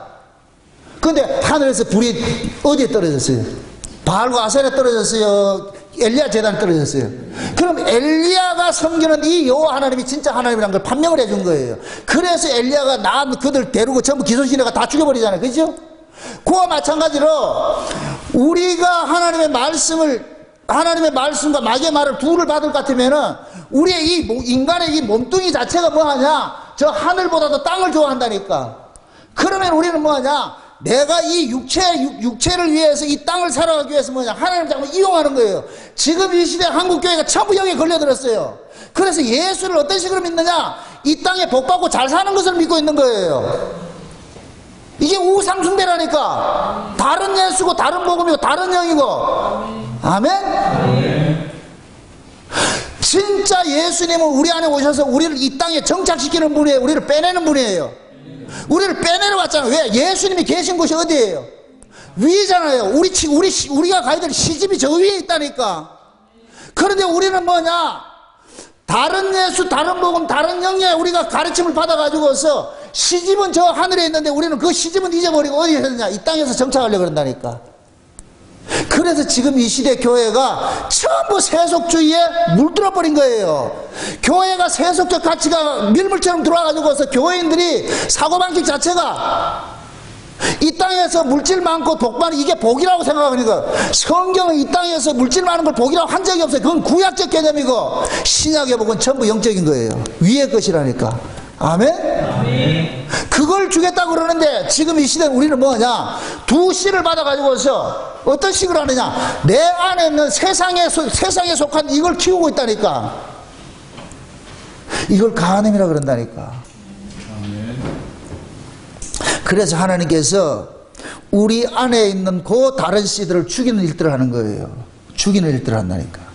그런데 하늘에서 불이 어디에 떨어졌어요? 바알과 아세라에 떨어졌어요? 엘리야 제단에 떨어졌어요? 그럼 엘리야가 섬기는 이 여호와 하나님이 진짜 하나님이라는 걸 판명을 해준 거예요. 그래서 엘리야가 그들 데리고 전부 기손신에가 다 죽여버리잖아요. 그죠? 그와 마찬가지로 우리가 하나님의 말씀과 마귀의 말을 둘을 받을 것 같으면은 우리의 인간의 이 몸뚱이 자체가 뭐하냐? 저 하늘보다도 땅을 좋아한다니까. 그러면 우리는 뭐하냐? 내가 이 육체를 위해서 이 땅을 살아가기 위해서 뭐냐? 하나님을 자꾸 이용하는 거예요. 지금 이 시대 한국교회가 전부 여기에 걸려들었어요. 그래서 예수를 어떤 식으로 믿느냐? 이 땅에 복받고 잘 사는 것을 믿고 있는 거예요. 이게 우상숭배라니까. 다른 예수고 다른 복음이고 다른 영이고. 아멘? 진짜 예수님은 우리 안에 오셔서 우리를 이 땅에 정착시키는 분이에요. 우리를 빼내는 분이에요. 우리를 빼내러 왔잖아요. 왜? 예수님이 계신 곳이 어디예요? 위잖아요. 우리가 가야 될 시집이 저 위에 있다니까. 그런데 우리는 뭐냐? 다른 예수, 다른 복음, 다른 영에 우리가 가르침을 받아가지고서 시집은 저 하늘에 있는데 우리는 그 시집은 잊어버리고 어디에 있느냐? 이 땅에서 정착하려고 그런다니까. 그래서 지금 이 시대 교회가 전부 세속주의에 물들어버린 거예요. 교회가 세속적 가치가 밀물처럼 들어와가지고서 교회인들이 사고방식 자체가 이 땅에서 물질 많고 독 많은 이게 복이라고 생각하니까, 성경은 이 땅에서 물질 많은 걸 복이라고 한 적이 없어요. 그건 구약적 개념이고 신약의 복은 전부 영적인 거예요. 위의 것이라니까. 아멘? 그걸 주겠다고 그러는데 지금 이 시대는 우리는 뭐냐? 두 씨를 받아가지고서 어떤 식으로 하느냐? 내 안에 있는 세상에 속한 이걸 키우고 있다니까. 이걸 가늠이라 그런다니까. 그래서 하나님께서 우리 안에 있는 그 다른 씨들을 죽이는 일들을 하는 거예요. 죽이는 일들을 한다니까.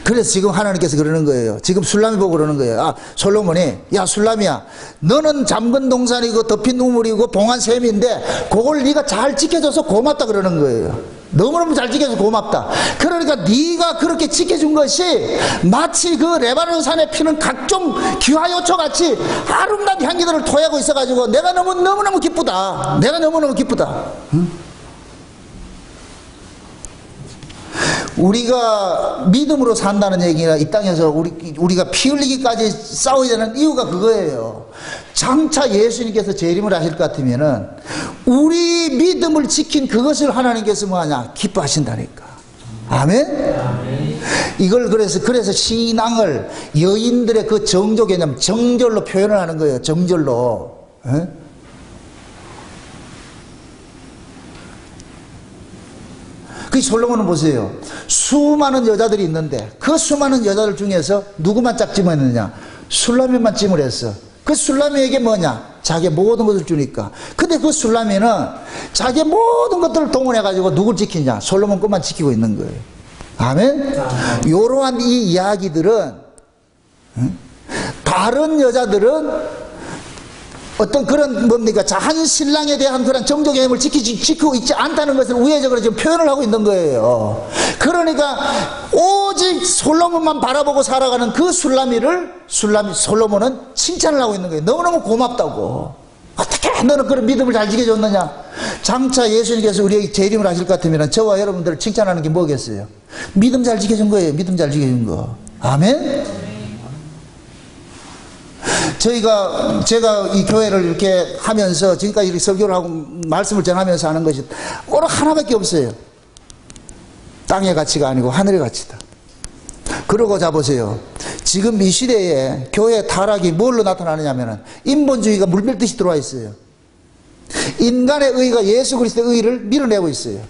그래서 지금 하나님께서 그러는 거예요. 지금 술람이 보고 그러는 거예요. 아, 솔로몬이, 야 술람이야, 너는 잠근 동산이고 덮인 우물이고 봉한 샘인데 그걸 네가 잘 지켜줘서 고맙다 그러는 거예요. 너무너무 잘 지켜줘서 고맙다. 그러니까 네가 그렇게 지켜준 것이 마치 그 레바논 산에 피는 각종 기화요초같이 아름다운 향기들을 토하고 있어가지고 내가 너무너무 기쁘다. 내가 너무너무 기쁘다. 응? 우리가 믿음으로 산다는 얘기가 이 땅에서 우리가 피 흘리기까지 싸워야 되는 이유가 그거예요. 장차 예수님께서 재림을 하실 것 같으면은 우리 믿음을 지킨 그것을 하나님께서 뭐하냐? 기뻐하신다니까. 아멘? 이걸 그래서 신앙을 여인들의 그 정조 개념, 정절로 표현을 하는 거예요. 정절로. 에? 그 솔로몬은 보세요. 수많은 여자들이 있는데 그 수많은 여자들 중에서 누구만 짝짓했느냐? 술라미만 찜을 했어. 그 술라미에게 뭐냐? 자기의 모든 것을 주니까. 근데 그 술라미는 자기의 모든 것들을 동원해가지고 누굴 지키냐? 솔로몬 것만 지키고 있는 거예요. 아멘? 이러한 이 이야기들은, 다른 여자들은 어떤 그런 뭡니까? 한 신랑에 대한 그런 정조 개념을 지키고 있지 않다는 것을 우회적으로 지금 표현을 하고 있는 거예요. 그러니까 오직 솔로몬만 바라보고 살아가는 그 솔로몬은 칭찬을 하고 있는 거예요. 너무너무 고맙다고. 어떻게 너는 그런 믿음을 잘 지켜줬느냐? 장차 예수님께서 우리에게 재림을 하실 것 같으면 저와 여러분들을 칭찬하는 게 뭐겠어요? 믿음 잘 지켜준 거예요. 믿음 잘 지켜준 거. 아멘? 제가 이 교회를 이렇게 하면서 지금까지 이렇게 설교를 하고 말씀을 전하면서 하는 것이 오늘 하나밖에 없어요. 땅의 가치가 아니고 하늘의 가치다. 그러고 자보세요. 지금 이 시대에 교회 타락이 뭘로 나타나느냐면 인본주의가 물밀듯이 들어와 있어요. 인간의 의가 예수 그리스도의 의를 밀어내고 있어요.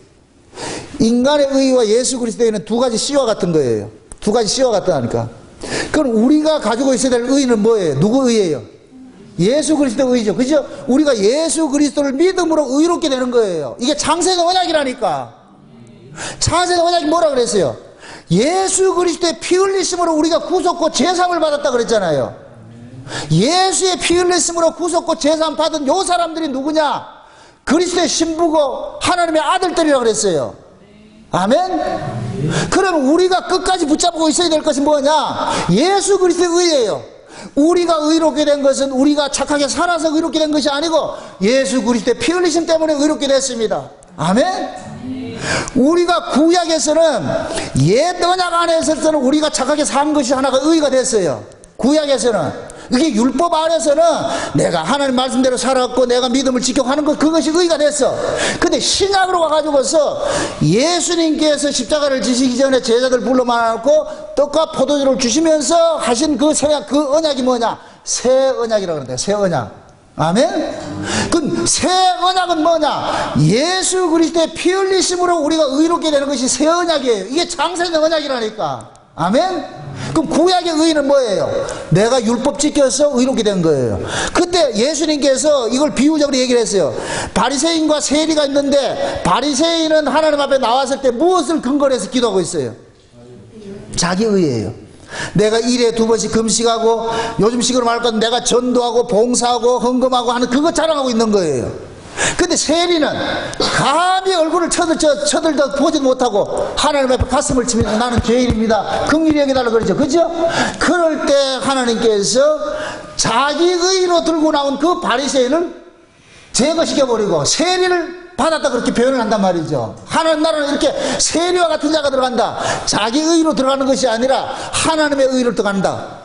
인간의 의와 예수 그리스도의 의는 두 가지 씨와 같은 거예요. 두 가지 씨와 같다니까. 그럼 우리가 가지고 있어야 될 의는 뭐예요? 누구 의예요? 예수 그리스도 의죠. 그죠? 우리가 예수 그리스도를 믿음으로 의롭게 되는 거예요. 이게 창세기 언약이라니까. 창세기 언약이 뭐라 그랬어요? 예수 그리스도의 피 흘리심으로 우리가 구속고 제사함을 받았다 그랬잖아요. 예수의 피 흘리심으로 구속고 제사함 받은 요 사람들이 누구냐? 그리스도의 신부고 하나님의 아들들이라 그랬어요. 아멘? 그러면 우리가 끝까지 붙잡고 있어야 될 것이 뭐냐? 예수 그리스도의 의예요. 우리가 의롭게 된 것은 우리가 착하게 살아서 의롭게 된 것이 아니고 예수 그리스도의 피 흘리심 때문에 의롭게 됐습니다. 아멘? 우리가 구약에서는 옛 언약 안에 있어서는 우리가 착하게 산 것이 하나가 의가 됐어요. 구약에서는. 이게 율법 안에서는 내가 하나님 말씀대로 살았고 내가 믿음을 지켜 하는 것, 그것이 의가 됐어. 근데 신약으로 와가지고서 예수님께서 십자가를 지시기 전에 제자들 불러 모아놓고 떡과 포도주를 주시면서 하신 그 언약이 뭐냐? 새 언약이라고 그러는데, 새 언약. 아멘? 그 새 언약은 뭐냐? 예수 그리스도의 피 흘리심으로 우리가 의롭게 되는 것이 새 언약이에요. 이게 창세기 언약이라니까. 아멘? 그럼 구약의 의는 뭐예요? 내가 율법 지켜서 의롭게 된 거예요. 그때 예수님께서 이걸 비유적으로 얘기를 했어요. 바리새인과 세리가 있는데, 바리새인은 하나님 앞에 나왔을 때 무엇을 근거로 해서 기도하고 있어요? 자기 의예요. 내가 일에 2번씩 금식하고, 요즘식으로 말할 건 내가 전도하고 봉사하고 헌금하고 하는 그거 자랑하고 있는 거예요. 근데 세리는 감히 얼굴을 쳐들도 보지도 못하고 하나님 앞에 가슴을 치면서 나는 죄인입니다, 긍휼히 여겨달라고 그러죠. 그죠? 그럴 때 하나님께서 자기 의로 들고 나온 그 바리새인을 제거시켜버리고 세리를 받았다, 그렇게 표현을 한단 말이죠. 하나님 나라는 이렇게 세리와 같은 자가 들어간다. 자기 의로 들어가는 것이 아니라 하나님의 의로 들어간다.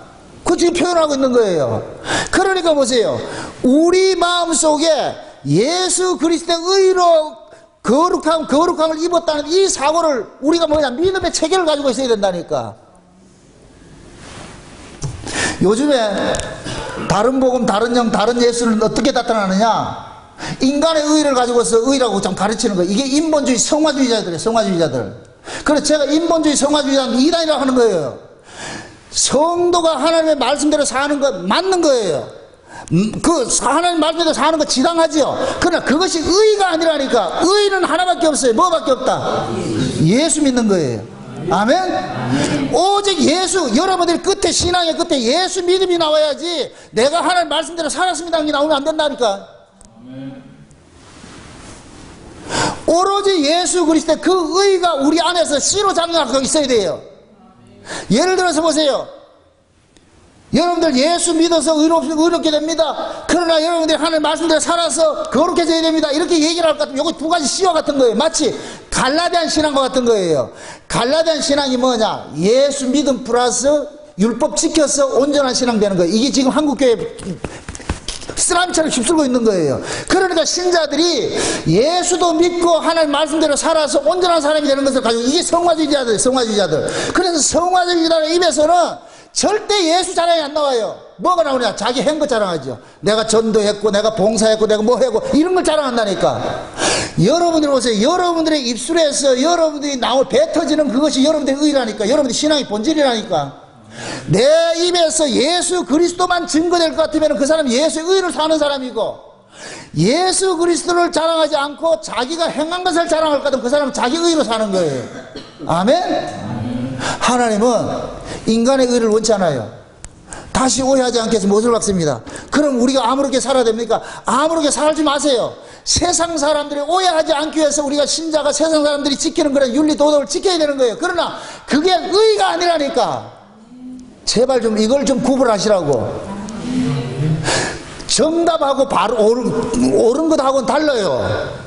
그 지금 표현하고 있는 거예요. 그러니까 보세요. 우리 마음속에 예수 그리스도의 의로 거룩함을 입었다는 이 사고를 우리가 뭐냐? 믿음의 체계를 가지고 있어야 된다니까. 요즘에 다른 복음, 다른 영, 다른 예수는 어떻게 나타나느냐? 인간의 의를 가지고서 의라고 좀 가르치는 거예요. 이게 인본주의 성화주의자들이에요. 성화주의자들. 그래서 제가 인본주의 성화주의자는 이단이라고 하는 거예요. 성도가 하나님의 말씀대로 사는 것 맞는 거예요. 그 하나님 말씀대로 사는 거 지당하지요. 그러나 그것이 의가 아니라니까. 의는 하나밖에 없어요. 뭐밖에 없다? 예수 믿는 거예요. 아멘? 오직 예수. 여러분들이 끝에, 신앙의 끝에 예수 믿음이 나와야지 내가 하나님 말씀대로 살았습니다 하는 게 나오면 안 된다니까. 오로지 예수 그리스도의 그 의가 우리 안에서 씨로 작용하고 있어야 돼요. 예를 들어서 보세요. 여러분들 예수 믿어서 의롭게 됩니다. 그러나 여러분들이 하나님 말씀대로 살아서 거룩해져야 됩니다, 이렇게 얘기를 할 것 같으면 이거 두 가지 씨와 같은 거예요. 마치 갈라디안 신앙과 같은 거예요. 갈라디안 신앙이 뭐냐? 예수 믿음 플러스 율법 지켜서 온전한 신앙 되는 거예요. 이게 지금 한국교회 쓰라미처럼 휩쓸고 있는 거예요. 그러니까 신자들이 예수도 믿고 하나님 말씀대로 살아서 온전한 사람이 되는 것을 가지고, 이게 성화주의자들. 그래서 성화주의자들 입에서는 절대 예수 자랑이 안 나와요. 뭐가 나오냐? 자기 한 것 자랑하죠. 내가 전도했고 내가 봉사했고 내가 뭐 했고 이런 걸 자랑한다니까. 여러분들 보세요. 여러분들의 입술에서 여러분들이 배 터지는 그것이 여러분들의 의라니까. 여러분들의 신앙의 본질이라니까. 내 입에서 예수 그리스도만 증거될 것 같으면 그 사람은 예수의 의를 사는 사람이고, 예수 그리스도를 자랑하지 않고 자기가 행한 것을 자랑할 것 같으면 그 사람은 자기 의로 사는 거예요. 아멘? 하나님은 인간의 의를 원치 않아요. 다시 오해하지 않게 해서 못을 박습니다. 그럼 우리가 아무렇게 살아야 됩니까? 아무렇게 살지 마세요. 세상 사람들이 오해하지 않기 위해서 우리가 신자가 세상 사람들이 지키는 그런 윤리 도덕을 지켜야 되는 거예요. 그러나 그게 의가 아니라니까. 제발 좀 이걸 좀 구분하시라고. 정답하고 바로 옳은 것하고는 달라요.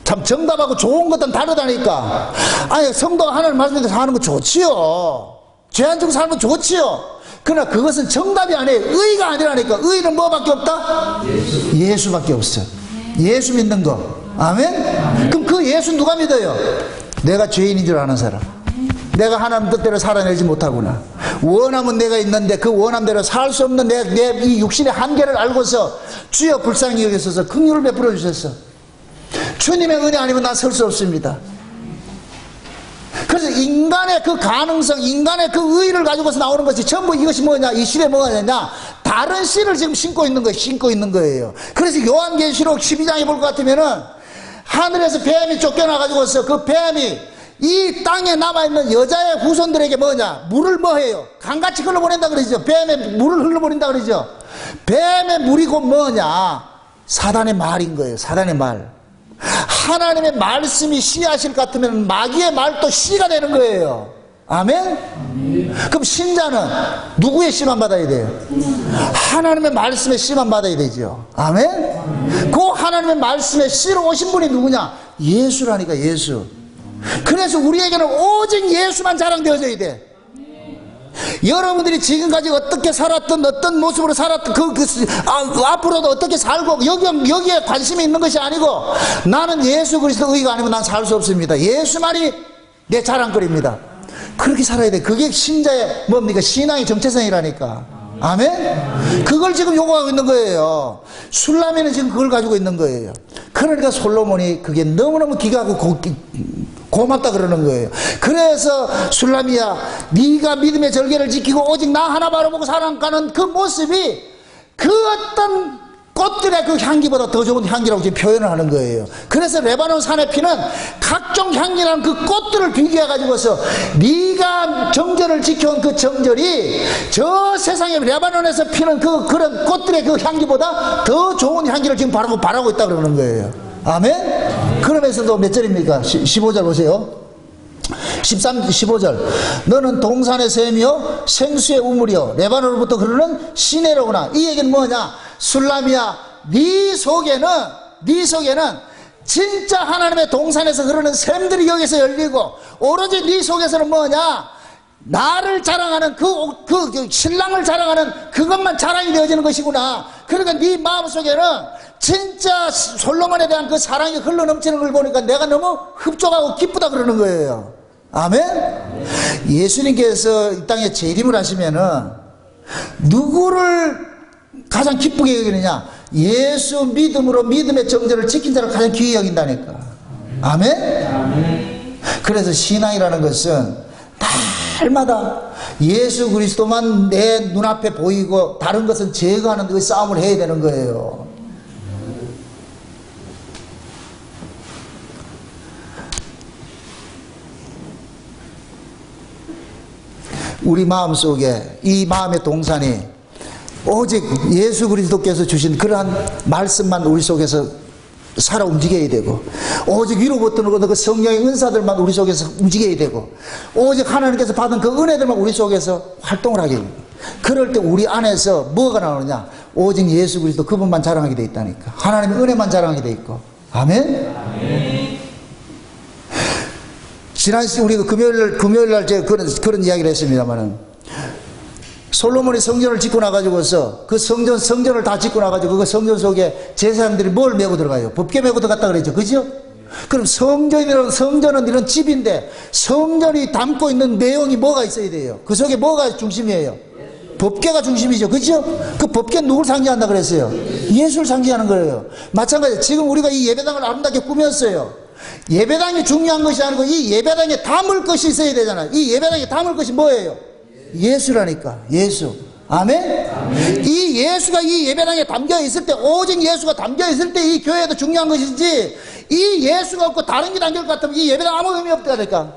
참 정답하고 좋은 것은 다르다니까. 아니 성도가 하나님 말씀대로 사는 거 좋지요. 죄 안 지고 살면 좋지요. 그러나 그것은 정답이 아니에요. 의가 아니라니까. 의는 뭐밖에 없다? 예수밖에 없어요. 예수 믿는 거. 아멘? 그럼 그 예수 누가 믿어요? 내가 죄인인 줄 아는 사람. 내가 하나님 뜻대로 살아내지 못하구나. 원함은 내가 있는데 그 원함대로 살 수 없는 내 이 육신의 한계를 알고서 주여 불쌍히 여기소서 긍휼을 베풀어 주셨어. 주님의 은혜 아니면 난 설 수 없습니다. 그래서 인간의 그 가능성, 인간의 그 의의를 가지고서 나오는 것이 전부 이것이 뭐냐? 이 시대에 뭐가 되냐? 다른 씨를 지금 신고 있는 거예요. 그래서 요한계시록 12장에 볼 것 같으면은 하늘에서 뱀이 쫓겨나가지고서 그 뱀이 이 땅에 남아있는 여자의 후손들에게 뭐냐? 물을 뭐 해요? 강같이 흘러보낸다 그러죠. 뱀의 물을 흘러보낸다 그러죠. 뱀의 물이 곧 뭐냐? 사단의 말인 거예요. 사단의 말. 하나님의 말씀이 씨앗일 같으면 마귀의 말도 씨가 되는 거예요. 아멘? 그럼 신자는 누구의 씨만 받아야 돼요? 하나님의 말씀의 씨만 받아야 되죠. 아멘? 그 하나님의 말씀의 씨로 오신 분이 누구냐? 예수라니까. 예수. 그래서 우리에게는 오직 예수만 자랑되어져야 돼. 여러분들이 지금까지 어떻게 살았던, 어떤 모습으로 살았던, 앞으로도 어떻게 살고, 여기에 관심이 있는 것이 아니고, 나는 예수 그리스도 의가 아니면 난 살 수 없습니다. 예수만이 내 자랑거리입니다. 그렇게 살아야 돼. 그게 신자의 뭡니까? 신앙의 정체성이라니까. 아멘? 그걸 지금 요구하고 있는 거예요. 술라미는 지금 그걸 가지고 있는 거예요. 그러니까 솔로몬이 그게 너무너무 기가하고 고맙다 그러는 거예요. 그래서 술라미야, 네가 믿음의 절개를 지키고 오직 나 하나 바라보고 살아가는 그 모습이 그 어떤 꽃들의 그 향기보다 더 좋은 향기라고 지금 표현을 하는 거예요. 그래서 레바논 산에 피는 각종 향기라는 그 꽃들을 비교해 가지고서 네가 정절을 지켜온 그 정절이 저 세상에 레바논에서 피는 그런 꽃들의 그 향기보다 더 좋은 향기를 지금 바라고 있다 그러는 거예요. 아멘? 그러면서도 몇 절입니까? 15절 보세요. 15절. 너는 동산의 샘이요 생수의 우물이요 레바논으로부터 흐르는 시내로구나. 이 얘기는 뭐냐? 술라미야, 네 속에는 진짜 하나님의 동산에서 흐르는 샘들이 여기서 열리고, 오로지 네 속에서는 뭐냐? 나를 자랑하는 그 신랑을 자랑하는 그것만 자랑이 되어지는 것이구나. 그러니까 네 마음속에는 진짜 솔로몬에 대한 그 사랑이 흘러넘치는 걸 보니까 내가 너무 흡족하고 기쁘다 그러는 거예요. 아멘? 예수님께서 이 땅에 재림을 하시면은 누구를 가장 기쁘게 여기느냐? 예수 믿음으로 믿음의 정절을 지킨 자를 가장 귀히 여긴다니까. 아멘? 그래서 신앙이라는 것은 날마다 예수 그리스도만 내 눈앞에 보이고 다른 것은 제거하는 그 싸움을 해야 되는 거예요. 우리 마음속에 이 마음의 동산이 오직 예수 그리스도께서 주신 그러한 말씀만 우리 속에서 살아 움직여야 되고, 오직 위로부터 오는 그 성령의 은사들만 우리 속에서 움직여야 되고, 오직 하나님께서 받은 그 은혜들만 우리 속에서 활동을 하게 됩니다. 그럴 때 우리 안에서 뭐가 나오느냐? 오직 예수 그리스도 그분만 자랑하게 돼 있다니까. 하나님의 은혜만 자랑하게 돼 있고. 아멘? 아멘. 지난 우리가 금요일 날 제가 그런 이야기를 했습니다만은, 솔로몬이 성전을 짓고 나가지고서 그 성전을 다 짓고 나가지고 그 성전 속에 제사장들이 뭘 메고 들어가요? 법궤 메고 들어갔다 그랬죠. 그죠? 그럼 성전은 이런 집인데 성전이 담고 있는 내용이 뭐가 있어야 돼요? 그 속에 뭐가 중심이에요? 법궤가 중심이죠. 그죠? 그 법궤는 누굴 상징한다 그랬어요? 예수를 상징하는 거예요. 마찬가지로 지금 우리가 이 예배당을 아름답게 꾸몄어요. 예배당이 중요한 것이 아니고 이 예배당에 담을 것이 있어야 되잖아요. 이 예배당에 담을 것이 뭐예요? 예수라니까. 예수. 아멘? 아멘. 이 예수가 이 예배당에 담겨 있을 때, 오직 예수가 담겨 있을 때 이 교회도 중요한 것이지, 이 예수가 없고 다른 게 담길 것 같으면 이 예배당 아무 의미 없다니까.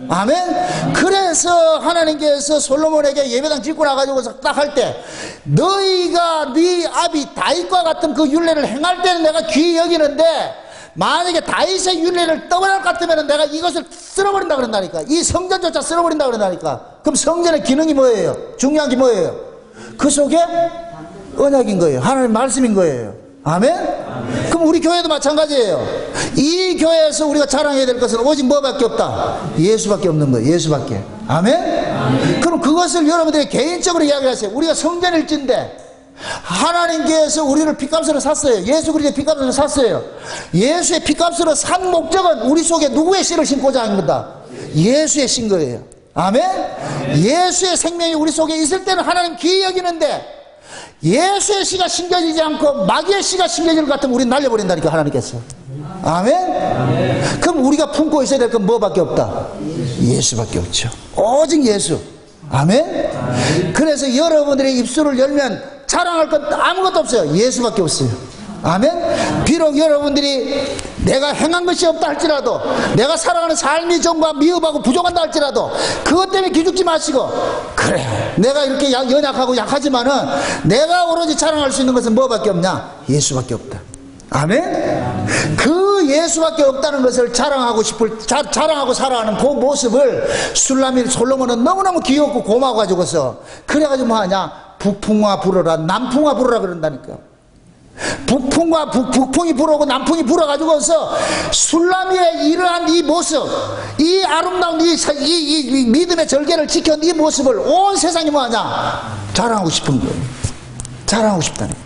아멘? 그래서 하나님께서 솔로몬에게 예배당 짓고 나가지고서 딱 할 때, 너희가 네 아비 다윗과 같은 그 율례를 행할 때는 내가 귀히 여기는데, 만약에 다윗의 율례를 떠버릴 것 같으면 내가 이것을 쓸어버린다 그런다니까. 이 성전조차 쓸어버린다 그런다니까. 그럼 성전의 기능이 뭐예요? 중요한 게 뭐예요? 그 속에 언약인 거예요. 하나님의 말씀인 거예요. 아멘? 아멘. 그럼 우리 교회도 마찬가지예요. 이 교회에서 우리가 자랑해야 될 것은 오직 뭐밖에 없다? 예수밖에 없는 거예요. 예수밖에. 아멘? 아멘. 그럼 그것을 여러분들이 개인적으로 이야기하세요. 우리가 성전일진데 하나님께서 우리를 핏값으로 샀어요. 예수 그리스도의 핏값으로 샀어요. 예수의 핏값으로 산 목적은 우리 속에 누구의 씨를 심고자 하는 거다? 예수의 신 거예요. 아멘? 예수의 생명이 우리 속에 있을 때는 하나님 귀히 여기는데, 예수의 씨가 심겨지지 않고 마귀의 씨가 심겨질 것 같으면 우리는 날려버린다니까, 하나님께서. 아멘? 그럼 우리가 품고 있어야 될 건 뭐밖에 없다? 예수밖에 없죠. 오직 예수. 아멘? 그래서 여러분들의 입술을 열면 자랑할 것 아무것도 없어요. 예수밖에 없어요. 아멘? 비록 여러분들이 내가 행한 것이 없다 할지라도, 내가 살아가는 삶이 정과 미흡하고 부족한다 할지라도, 그것 때문에 기죽지 마시고, 그래 내가 이렇게 연약하고 약하지만은 내가 오로지 자랑할 수 있는 것은 뭐밖에 없냐? 예수밖에 없다. 아멘? 그 예수밖에 없다는 것을 자랑하고 살아가는 그 모습을 솔로몬은 너무너무 귀엽고 고마워가지고서, 그래가지고 뭐하냐? 북풍화 불어라, 남풍화 불어라 그런다니까. 북풍이 불어오고 남풍이 불어가지고서 술라미의 이러한 이 모습, 이 아름다운 이 믿음의 절개를 지켜온 이 모습을 온 세상이 뭐하냐? 자랑하고 싶은 거예요. 자랑하고 싶다는 거예요.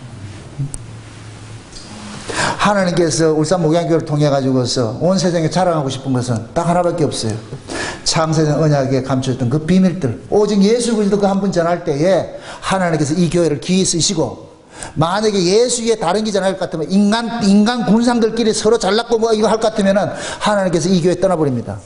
하나님께서 울산 목양교회를 통해 가지고서 온 세상에 자랑하고 싶은 것은 딱 하나밖에 없어요. 창세전 언약에 감춰있던 그 비밀들, 오직 예수 그리스도 그 한 분 전할 때에 하나님께서 이 교회를 기이 쓰시고, 만약에 예수 위에 다른 기 전할 것 같으면 인간 군상들끼리 서로 잘났고 뭐 이거 할 것 같으면은 하나님께서 이 교회 떠나버립니다.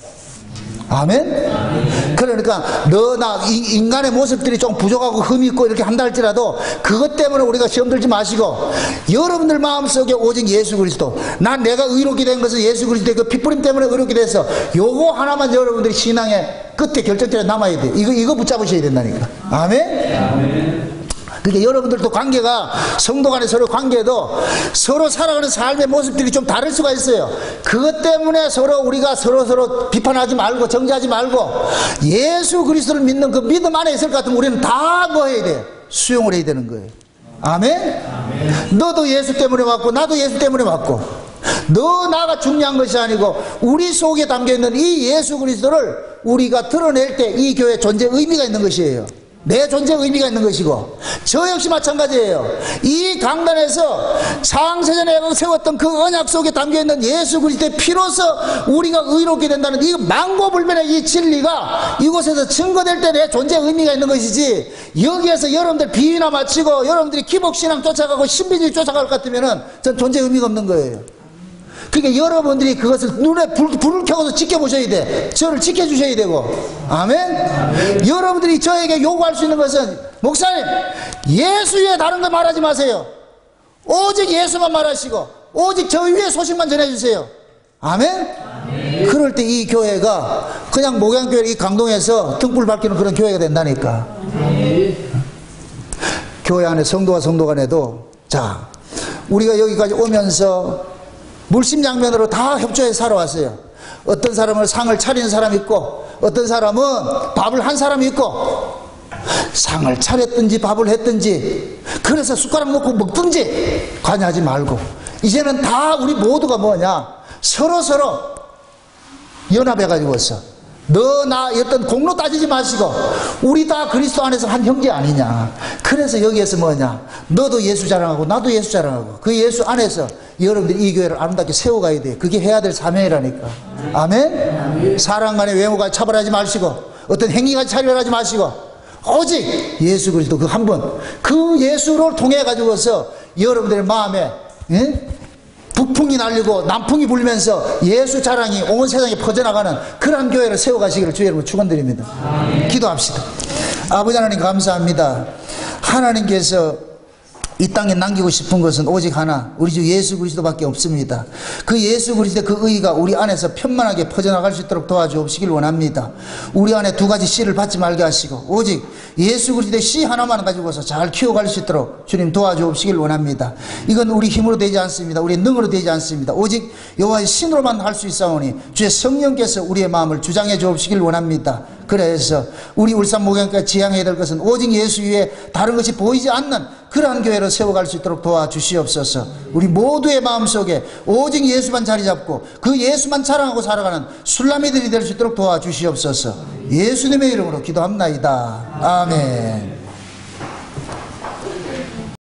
아멘? 그러니까 너나 인간의 모습들이 좀 부족하고 흠이 있고 이렇게 한다 할지라도 그것 때문에 우리가 시험 들지 마시고, 여러분들 마음속에 오직 예수 그리스도, 내가 의롭게 된 것은 예수 그리스도의 그 핏부림 때문에 의롭게 돼서 요거 하나만 여러분들이 신앙의 끝에 결정점에 남아야 돼. 이거 붙잡으셔야 된다니까. 아멘? 아멘. 그러니까 여러분들도 관계가, 성도 간의 서로 관계도 서로 살아가는 삶의 모습들이 좀 다를 수가 있어요. 그것 때문에 우리가 서로 비판하지 말고 정죄하지 말고, 예수 그리스도를 믿는 그 믿음 안에 있을 것 같으면 우리는 다 뭐 해야 돼? 수용을 해야 되는 거예요. 아멘? 아멘. 너도 예수 때문에 왔고 나도 예수 때문에 왔고, 나가 중요한 것이 아니고 우리 속에 담겨있는 이 예수 그리스도를 우리가 드러낼 때 이 교회의 존재 의미가 있는 것이에요. 내 존재의 의미가 있는 것이고, 저 역시 마찬가지예요. 이 강단에서 창세전에 세웠던 그 언약 속에 담겨있는 예수 그리스도의 피로서 우리가 의롭게 된다는 이 망고불변의 이 진리가 이곳에서 증거될 때 내 존재의 의미가 있는 것이지, 여기에서 여러분들 비위나 마치고 여러분들이 기복신앙 쫓아가고 신비주의 쫓아갈 것 같으면 전 존재의 의미가 없는 거예요. 그러니까 여러분들이 그것을 눈에 불을 켜서 지켜보셔야 돼. 저를 지켜주셔야 되고. 아멘? 아멘. 여러분들이 저에게 요구할 수 있는 것은, 목사님 예수 위에 다른 거 말하지 마세요. 오직 예수만 말하시고 오직 저 위에 소식만 전해주세요. 아멘? 아멘. 그럴 때 이 교회가 그냥 목양교회 이 강동에서 등불 밝히는 그런 교회가 된다니까. 아멘. 교회 안에 성도와 성도 간에도, 자, 우리가 여기까지 오면서 물심양면으로 다 협조해서 살아왔어요. 어떤 사람은 상을 차리는 사람이 있고, 어떤 사람은 밥을 한 사람이 있고, 상을 차렸든지 밥을 했든지 그래서 숟가락 놓고 먹든지 관여하지 말고, 이제는 다 우리 모두가 뭐냐, 서로 연합해가지고서 나 어떤 공로 따지지 마시고 우리 다 그리스도 안에서 한 형제 아니냐. 그래서 여기에서 뭐냐, 너도 예수 자랑하고 나도 예수 자랑하고 그 예수 안에서 여러분들이 이 교회를 아름답게 세워가야 돼. 그게 해야 될 사명이라니까. 아멘? 사람 간의 외모가 차별하지 마시고 어떤 행위가 차별하지 마시고 오직 예수 그리스도 그 한 분, 그 예수를 통해 가지고서 여러분들의 마음에 북풍이 날리고 남풍이 불면서 예수 자랑이 온 세상에 퍼져나가는 그런 교회를 세워가시기를 주의 이름으로 축원드립니다. 기도합시다. 아버지 하나님 감사합니다. 하나님께서 이 땅에 남기고 싶은 것은 오직 하나, 우리 주 예수 그리스도밖에 없습니다. 그 예수 그리스도의 그 의가 우리 안에서 편만하게 퍼져나갈 수 있도록 도와주옵시길 원합니다. 우리 안에 두 가지 씨를 받지 말게 하시고 오직 예수 그리스도의 씨 하나만 가지고서 잘 키워갈 수 있도록 주님 도와주옵시길 원합니다. 이건 우리 힘으로 되지 않습니다. 우리의 능으로 되지 않습니다. 오직 여호와의 신으로만 할 수 있사오니 주의 성령께서 우리의 마음을 주장해 주옵시길 원합니다. 그래서 우리 울산 목양교회가 지향해야 될 것은 오직 예수 위에 다른 것이 보이지 않는 그러한 교회로 세워갈 수 있도록 도와주시옵소서. 우리 모두의 마음속에 오직 예수만 자리 잡고 그 예수만 자랑하고 살아가는 술라미들이 될 수 있도록 도와주시옵소서. 예수님의 이름으로 기도합나이다. 아멘.